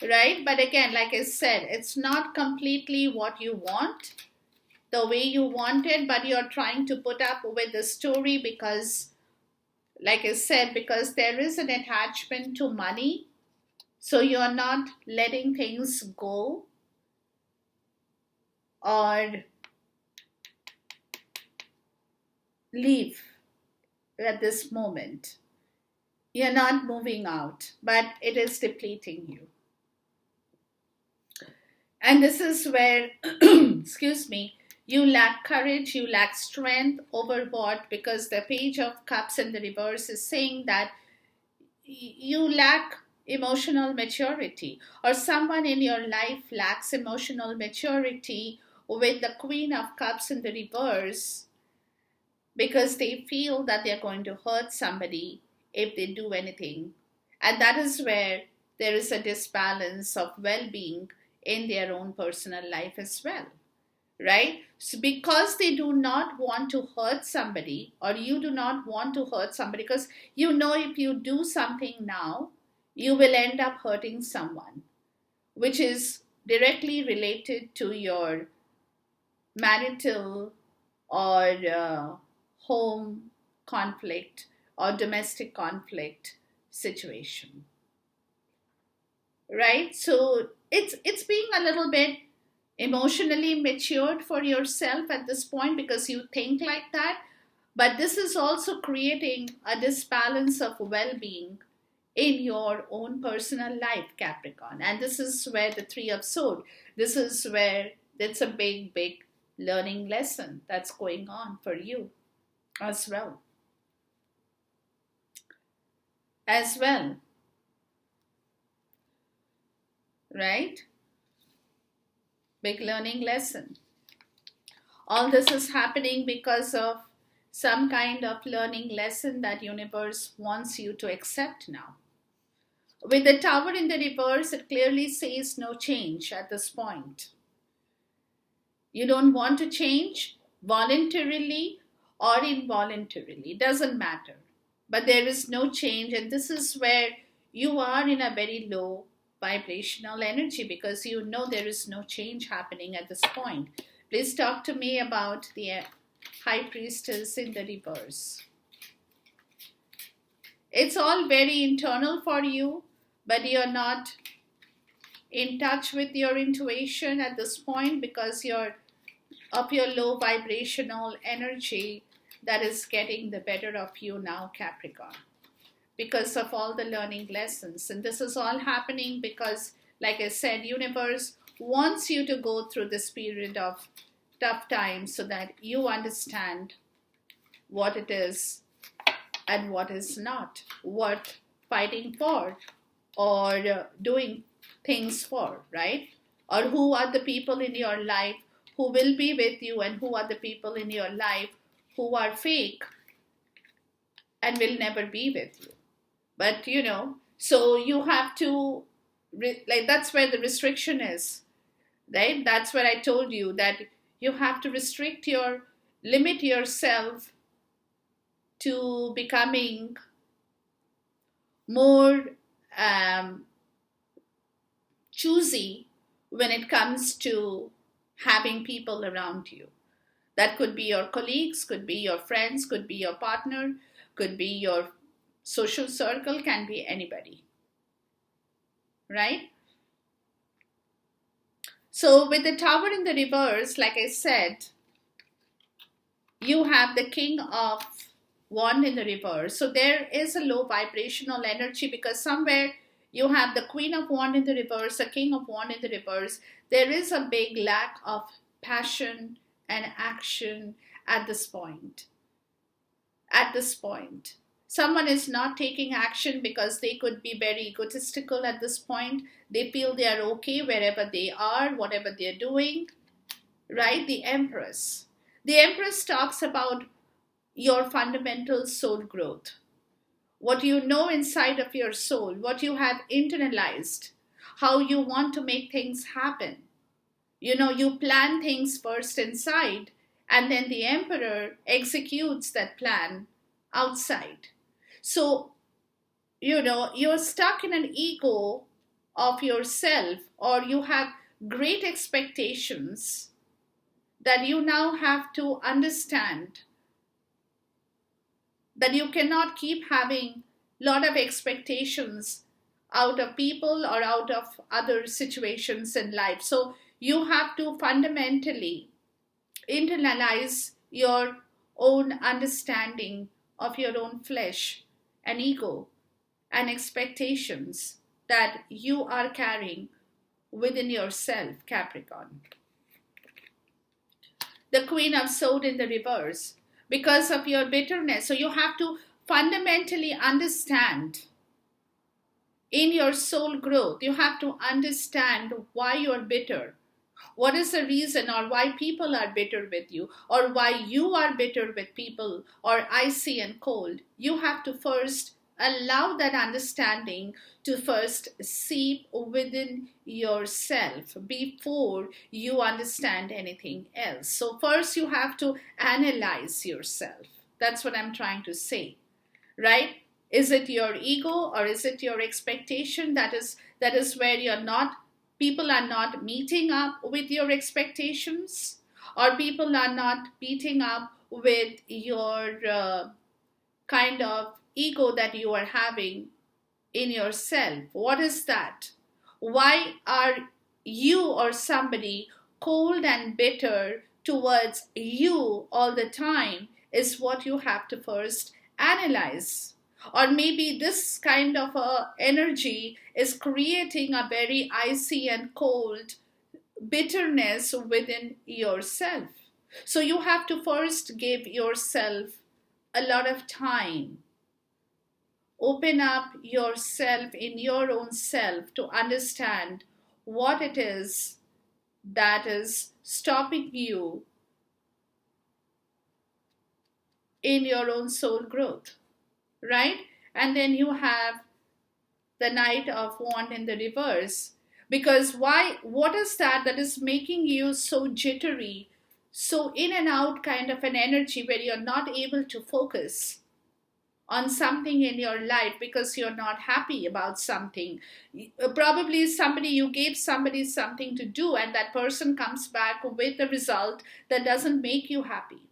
right? But again, like I said, it's not completely what you want, the way you want it, but you're trying to put up with the story because, like I said, because there is an attachment to money. So you're not letting things go or leave at this moment. You're not moving out, but it is depleting you. And this is where, excuse me, you lack courage, you lack strength over what? Because the Page of Cups in the reverse is saying that you lack emotional maturity, or someone in your life lacks emotional maturity with the Queen of Cups in the reverse, because they feel that they're going to hurt somebody if they do anything. And that is where there is a disbalance of well-being in their own personal life as well, right? So because they do not want to hurt somebody, or you do not want to hurt somebody, because if you do something now, you will end up hurting someone, which is directly related to your marital or home conflict or domestic conflict situation, right? So it's being a little bit emotionally matured for yourself at this point because you think like that, but this is also creating a disbalance of well-being in your own personal life, Capricorn. And this is where the Three of Swords, this is where it's a big learning lesson that's going on for you as well. As well, right? Big learning lesson. All this is happening because of some kind of learning lesson that universe wants you to accept now. With the tower in the reverse, it clearly says no change at this point. You don't want to change voluntarily or involuntarily, doesn't matter. But there is no change, and this is where you are in a very low vibrational energy because you know there is no change happening at this point. Please talk to me about the High Priestess in the reverse. It's all very internal for you, but you're not in touch with your intuition at this point because you're of your low vibrational energy that is getting the better of you now, Capricorn, because of all the learning lessons. And this is all happening because, like I said, universe wants you to go through this period of tough times so that you understand what it is and what is not worth fighting for or doing things for, right? Or who are the people in your life who will be with you and who are the people in your life who are fake and will never be with you. But so you have to, like, that's where the restriction is, right? That's where I told you that you have to limit yourself to becoming more choosy when it comes to having people around you. That could be your colleagues, could be your friends, could be your partner, could be your social circle, can be anybody, right? So with the tower in the reverse, like I said, you have the King of Wand in the reverse. So there is a low vibrational energy because somewhere you have the Queen of Wand in the reverse, a King of Wand in the reverse. There is a big lack of passion and action at this point. At this point, someone is not taking action because they could be very egotistical at this point. They feel they are okay wherever they are, whatever they're doing, right? The Empress. The Empress talks about your fundamental soul growth. What you know inside of your soul, what you have internalized, how you want to make things happen. You plan things first inside, and then the Emperor executes that plan outside. So, you're stuck in an ego of yourself, or you have great expectations that you now have to understand that you cannot keep having a lot of expectations out of people or out of other situations in life. So you have to fundamentally internalize your own understanding of your own flesh and ego and expectations that you are carrying within yourself, Capricorn. The Queen of Swords in the reverse, because of your bitterness. So you have to fundamentally understand in your soul growth, you have to understand why you're bitter. What is the reason, or why people are bitter with you, or why you are bitter with people, or icy and cold? You have to first allow that understanding to first seep within yourself before you understand anything else. So first you have to analyze yourself. That's what I'm trying to say, right? Is it your ego or is it your expectation that is where people are not meeting up with your expectations, or people are not meeting up with your kind of ego that you are having in yourself? What is that? Why are you or somebody cold and bitter towards you all the time is what you have to first analyze. Or maybe this kind of energy is creating a very icy and cold bitterness within yourself. So you have to first give yourself a lot of time. Open up yourself in your own self to understand what it is that is stopping you in your own soul growth, right? And then you have the Knight of Wands in the reverse. Because why? What is that is making you so jittery, so in and out kind of an energy where you're not able to focus on something in your life because you're not happy about something? Probably somebody, you gave somebody something to do, and that person comes back with a result that doesn't make you happy.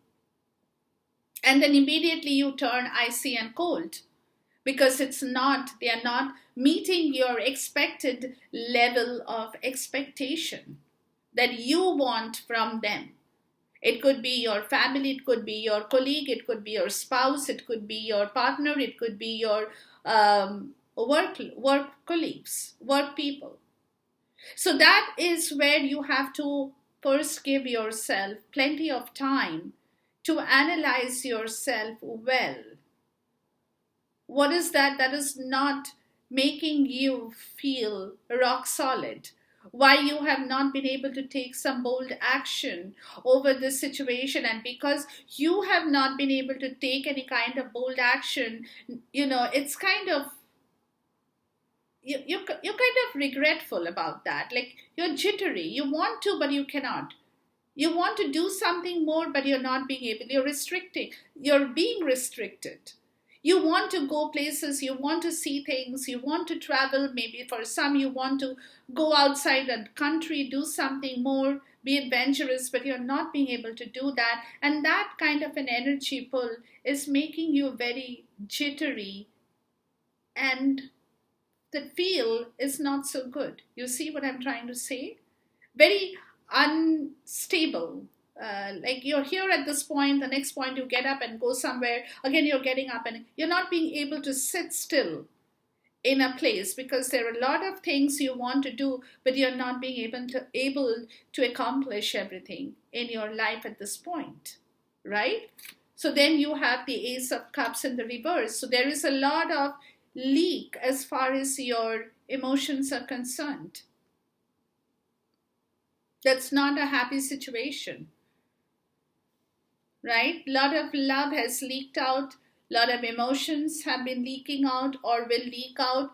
And then immediately you turn icy and cold because they are not meeting your expected level of expectation that you want from them. It could be your family, it could be your colleague, it could be your spouse, it could be your partner, it could be your work colleagues, work people. So that is where you have to first give yourself plenty of time to analyze yourself well. What is that is not making you feel rock solid? Why you have not been able to take some bold action over this situation? And because you have not been able to take any kind of bold action, it's kind of, you're kind of regretful about that. Like, you're jittery. You want to, but you cannot. You want to do something more, but you're not being able. You're being restricted. You want to go places, you want to see things, you want to travel. Maybe for some, you want to go outside the country, do something more, be adventurous, but you're not being able to do that. And that kind of an energy pull is making you very jittery, and the feel is not so good. You see what I'm trying to say? Very unstable. Like, you're here at this point, the next point you get up and go somewhere, again you're getting up, and you're not being able to sit still in a place because there are a lot of things you want to do, but you're not being able to accomplish everything in your life at this point, right? So then you have the Ace of Cups in the reverse. So there is a lot of leak as far as your emotions are concerned. That's not a happy situation, right? A lot of love has leaked out. A lot of emotions have been leaking out or will leak out.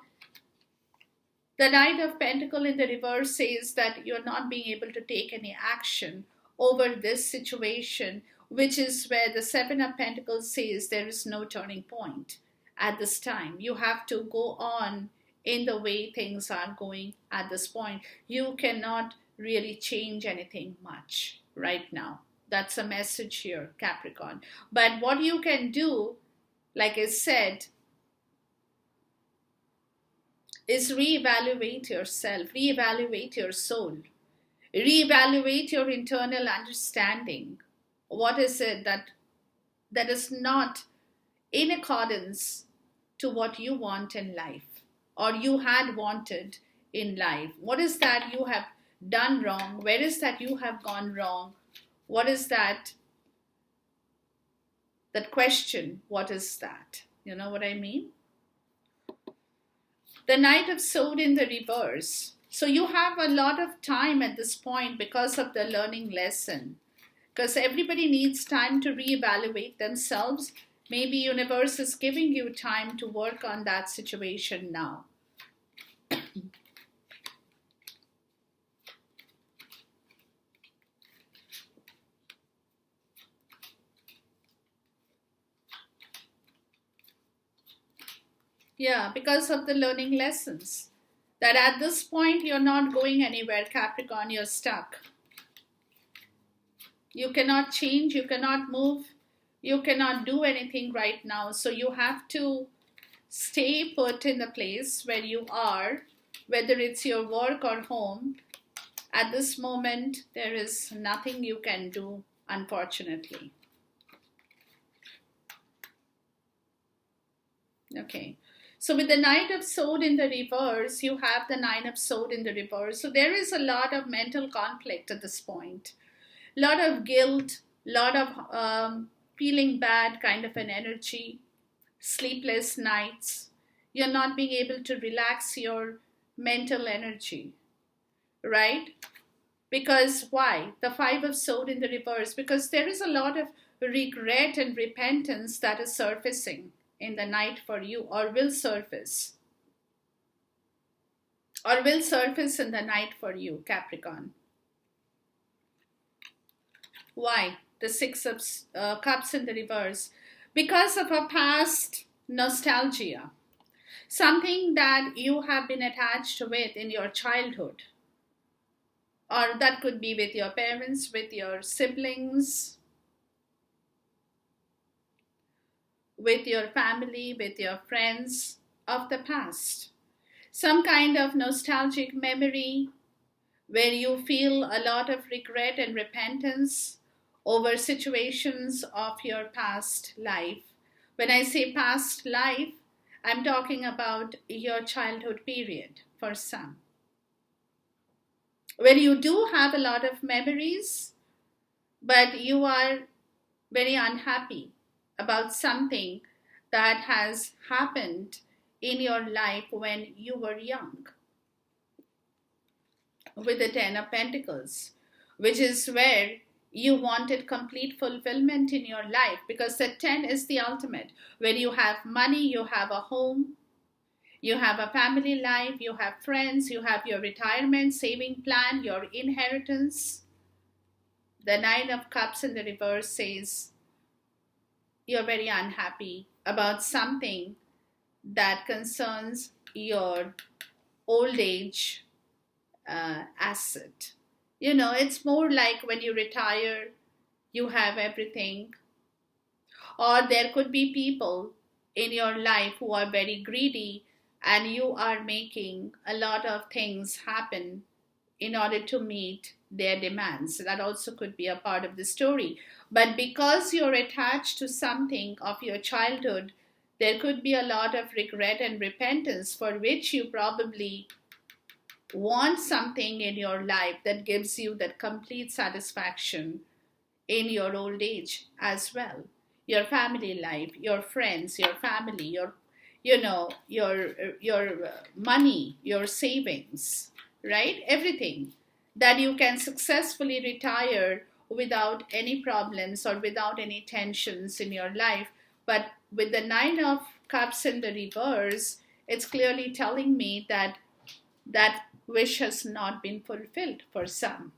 The Knight of Pentacles in the reverse says that you're not being able to take any action over this situation, which is where the Seven of Pentacles says there is no turning point at this time. You have to go on in the way things are going at this point. You cannot really change anything much right now. That's a message here, Capricorn. But what you can do, like I said, is reevaluate yourself, reevaluate your soul, reevaluate your internal understanding. What is it that is not in accordance to what you want in life or you had wanted in life? What is that you have done wrong? Where is that you have gone wrong? What is that question? What is that? You know what I mean? The Knight of Swords in the reverse. So you have a lot of time at this point because of the learning lesson. Because everybody needs time to reevaluate themselves. Maybe universe is giving you time to work on that situation now. Yeah, because of the learning lessons. That at this point, you're not going anywhere, Capricorn, you're stuck. You cannot change, you cannot move, you cannot do anything right now. So you have to stay put in the place where you are, whether it's your work or home. At this moment, there is nothing you can do, unfortunately. Okay. So with the Knight of Swords in the reverse, you have the Nine of Swords in the reverse. So there is a lot of mental conflict at this point. A lot of guilt, lot of feeling bad kind of an energy, sleepless nights. You're not being able to relax your mental energy, right? Because why? The Five of Swords in the reverse. Because there is a lot of regret and repentance that is surfacing in the night for you, or will surface. Or will surface in the night for you, Capricorn. Why? The Six of Cups in the reverse. Because of a past nostalgia. Something that you have been attached with in your childhood. Or that could be with your parents, with your siblings, with your family, with your friends of the past. Some kind of nostalgic memory where you feel a lot of regret and repentance over situations of your past life. When I say past life, I'm talking about your childhood period for some, where you do have a lot of memories, but you are very unhappy about something that has happened in your life when you were young. With the Ten of Pentacles, which is where you wanted complete fulfillment in your life, because the 10 is the ultimate, where you have money, you have a home, you have a family life, you have friends, you have your retirement saving plan, your inheritance. The Nine of Cups in the reverse says you're very unhappy about something that concerns your old age asset. You know, it's more like when you retire, you have everything. Or there could be people in your life who are very greedy and you are making a lot of things happen in order to meet their demands. That also could be a part of the story. But because you're attached to something of your childhood, there could be a lot of regret and repentance for which you probably want something in your life that gives you that complete satisfaction in your old age as well. Your family life, your friends, your family, your money, your savings, right? Everything that you can successfully retire without any problems or without any tensions in your life. But with the Nine of Cups in the reverse, it's clearly telling me that that wish has not been fulfilled for some,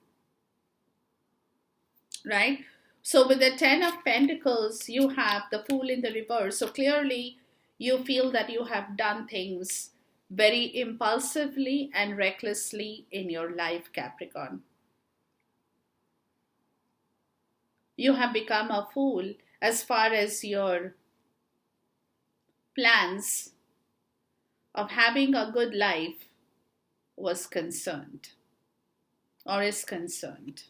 right? So with the Ten of Pentacles, you have the Fool in the reverse. So clearly you feel that you have done things very impulsively and recklessly in your life, Capricorn. You have become a fool as far as your plans of having a good life was concerned or is concerned,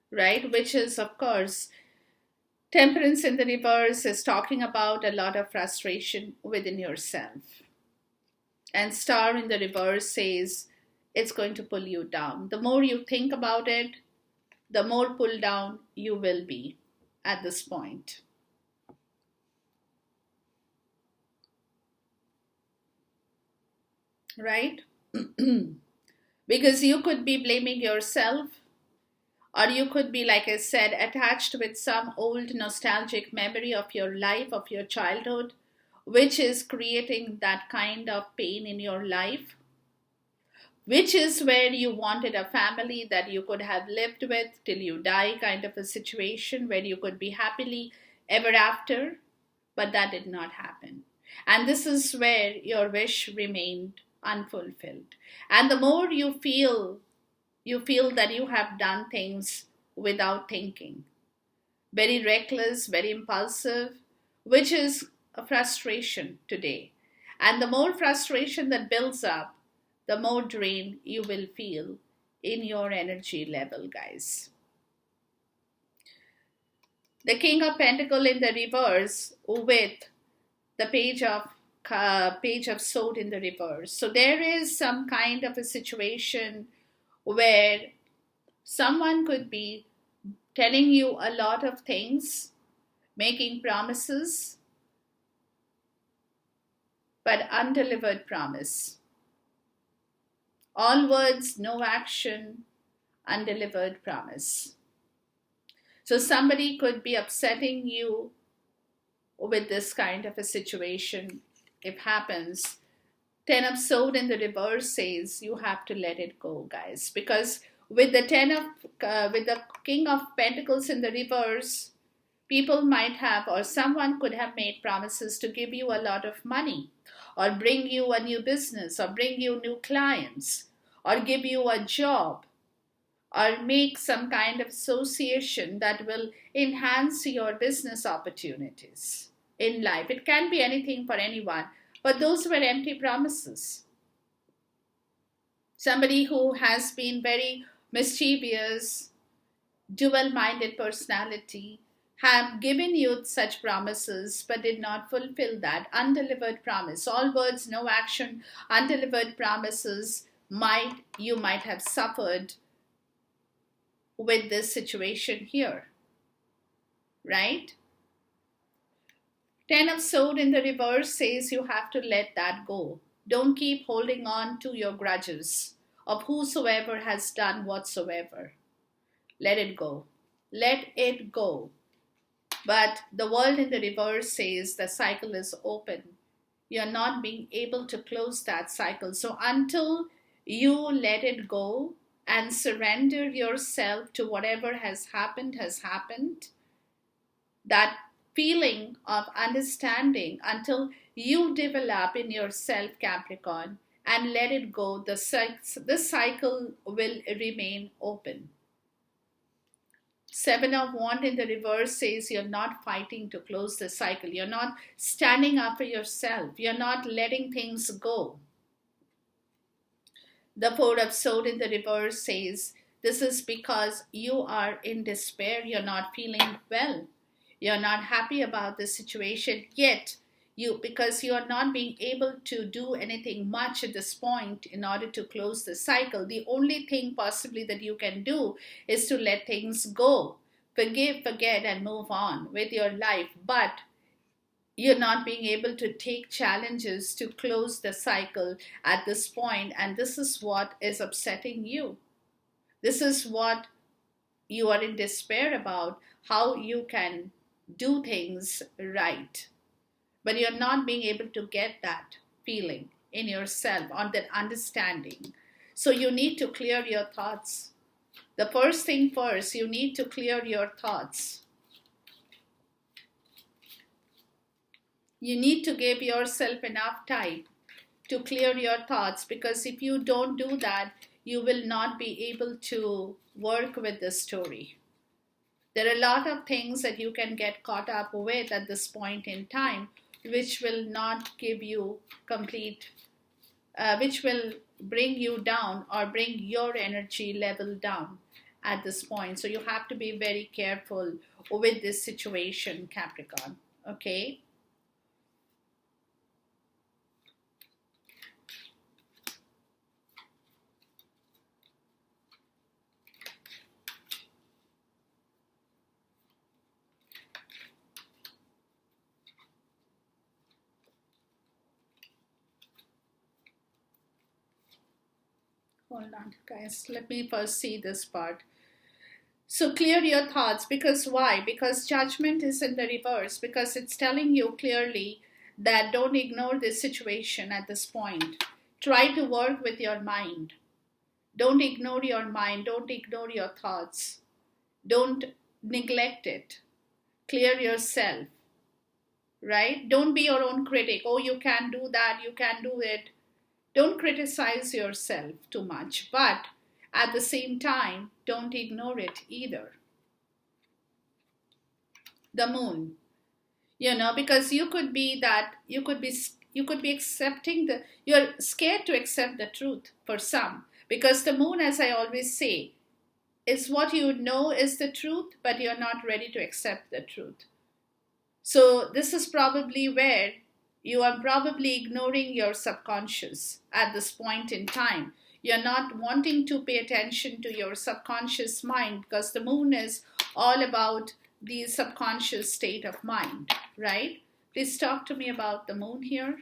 right? Which is, of course, Temperance in the reverse is talking about a lot of frustration within yourself. And Star in the reverse says it's going to pull you down. The more you think about it, the more pulled down you will be at this point. Right? Because you could be blaming yourself, or you could be, like I said, attached with some old nostalgic memory of your life, of your childhood, which is creating that kind of pain in your life, which is where you wanted a family that you could have lived with till you die, kind of a situation where you could be happily ever after, but that did not happen. And this is where your wish remained unfulfilled. And the more you feel that you have done things without thinking, very reckless, very impulsive, which is a frustration today. And the more frustration that builds up, the more drain you will feel in your energy level, guys. The King of Pentacles in the reverse with the Page of Sword in the reverse. So there is some kind of a situation where someone could be telling you a lot of things, making promises, but undelivered promise. All words, no action, undelivered promise. So somebody could be upsetting you with this kind of a situation. If happens, 10 of sword in the reverse says you have to let it go, guys, because with the with the king of pentacles in the reverse, people might have, or someone could have made promises to give you a lot of money, or bring you a new business, or bring you new clients, or give you a job, or make some kind of association that will enhance your business opportunities in life. It can be anything for anyone, but those were empty promises. Somebody who has been very mischievous, dual-minded personality, have given you such promises but did not fulfill that. Undelivered promise. All words, no action, undelivered promises. You might have suffered with this situation here, right? 10 of sword in the reverse says you have to let that go. Don't keep holding on to your grudges of whosoever has done whatsoever. Let it go. Let it go. But the world in the reverse says the cycle is open. You're not being able to close that cycle. So until you let it go and surrender yourself to whatever has happened, that feeling of understanding, until you develop in yourself, Capricorn, and let it go, the cycle will remain open. 7 of Wands in the reverse says you're not fighting to close the cycle. You're not standing up for yourself. You're not letting things go. The 4 of Swords in the reverse says this is because you are in despair. You're not feeling well. You're not happy about the situation yet. Because you are not being able to do anything much at this point in order to close the cycle. The only thing possibly that you can do is to let things go. Forgive, forget, and move on with your life. But you're not being able to take challenges to close the cycle at this point. And this is what is upsetting you. This is what you are in despair about, how you can do things right. But you're not being able to get that feeling in yourself, on that understanding. So you need to clear your thoughts. The first thing first, you need to clear your thoughts. You need to give yourself enough time to clear your thoughts, because if you don't do that, you will not be able to work with the story. There are a lot of things that you can get caught up with at this point in time, which will not give you complete, which will bring you down or bring your energy level down at this point. So you have to be very careful with this situation, Capricorn. Okay? Hold on, guys. Let me first see this part. So clear your thoughts. Because why? Because judgment is in the reverse. Because it's telling you clearly that don't ignore this situation at this point. Try to work with your mind. Don't ignore your mind. Don't ignore your thoughts. Don't neglect it. Clear yourself. Right? Don't be your own critic. Oh, you can't do that. You can't do it. Don't criticize yourself too much, but at the same time, don't ignore it either. The moon, because you could be accepting you're scared to accept the truth for some, because the moon, as I always say, is what you know is the truth, but you're not ready to accept the truth. So this is probably where you are probably ignoring your subconscious at this point in time. You're not wanting to pay attention to your subconscious mind, because the moon is all about the subconscious state of mind, right? Please talk to me about the moon here.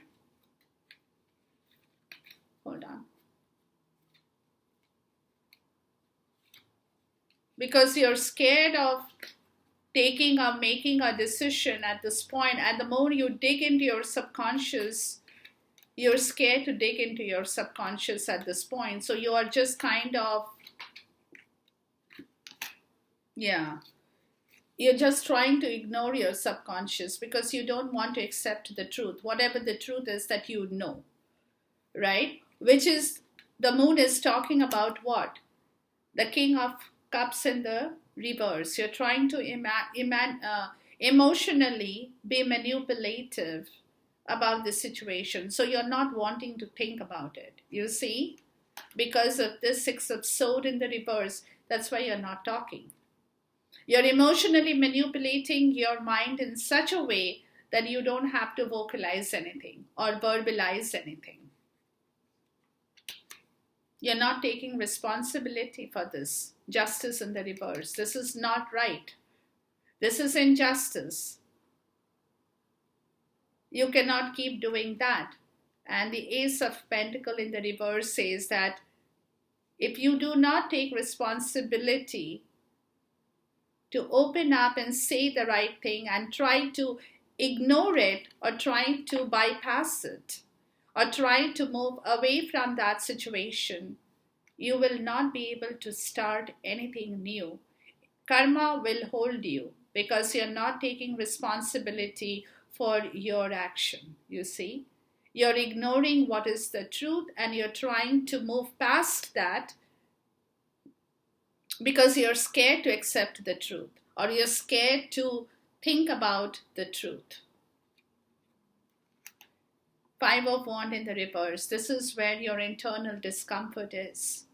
Hold on. Because you're scared of taking or making a decision at this point, and the more you dig into your subconscious, you're scared to dig into your subconscious at this point. So you are just kind of, you're just trying to ignore your subconscious because you don't want to accept the truth, whatever the truth is that you know, right? Which is, the moon is talking about what? The King of Cups in the reverse. You're trying to emotionally be manipulative about the situation. So you're not wanting to think about it, you see? Because of this Six of Swords in the reverse, that's why you're not talking. You're emotionally manipulating your mind in such a way that you don't have to vocalize anything or verbalize anything. You're not taking responsibility for this. Justice in the reverse. This is not right. This is injustice. You cannot keep doing that. And the Ace of Pentacles in the reverse says that if you do not take responsibility to open up and say the right thing and try to ignore it or try to bypass it or try to move away from that situation, you will not be able to start anything new. Karma will hold you because you're not taking responsibility for your action, you see. You're ignoring what is the truth and you're trying to move past that because you're scared to accept the truth or you're scared to think about the truth. Five of Wands in the reverse. This is where your internal discomfort is.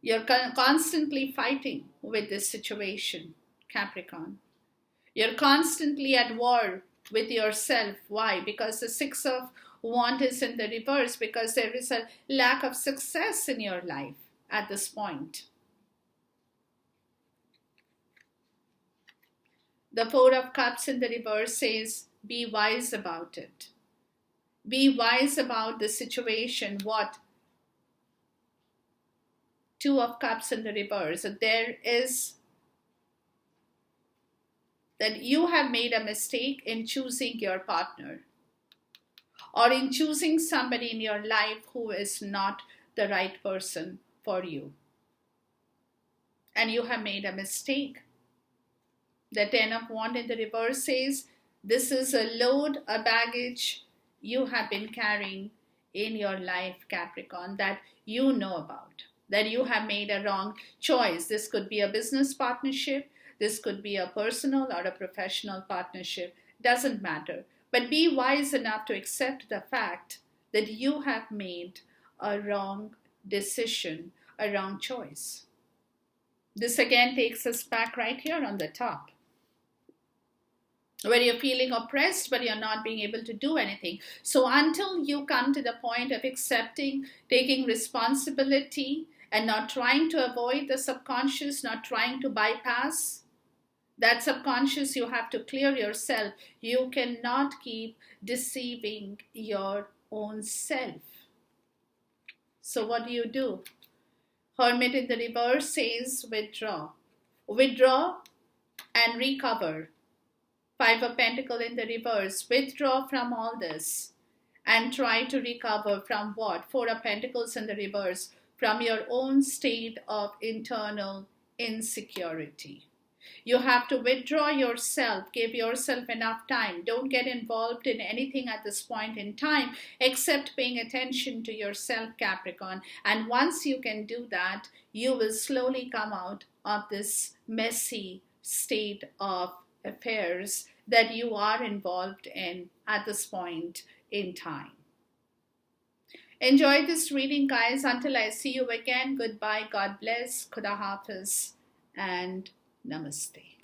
You're constantly fighting with this situation, Capricorn. You're constantly at war with yourself. Why? Because the Six of Wands is in the reverse, because there is a lack of success in your life at this point. The Four of Cups in the reverse says, be wise about it. Be wise about the situation. What? Two of Cups in the reverse. There is that you have made a mistake in choosing your partner or in choosing somebody in your life who is not the right person for you. And you have made a mistake. The Ten of Wands in the reverse says, this is a load, a baggage you have been carrying in your life, Capricorn, that you know about, that you have made a wrong choice. This could be a business partnership. This could be a personal or a professional partnership. Doesn't matter. But be wise enough to accept the fact that you have made a wrong decision, a wrong choice. This again takes us back right here on the top, where you're feeling oppressed, but you're not being able to do anything. So until you come to the point of accepting, taking responsibility, and not trying to avoid the subconscious, not trying to bypass that subconscious, you have to clear yourself. You cannot keep deceiving your own self. So what do? Hermit in the reverse says withdraw. Withdraw and recover. Five of Pentacles in the reverse. Withdraw from all this and try to recover from what? Four of Pentacles in the reverse. From your own state of internal insecurity. You have to withdraw yourself, give yourself enough time. Don't get involved in anything at this point in time except paying attention to yourself, Capricorn. And once you can do that, you will slowly come out of this messy state of affairs that you are involved in at this point in time. Enjoy this reading, guys. Until I see you again, goodbye, God bless, Khuda Hafiz, and Namaste.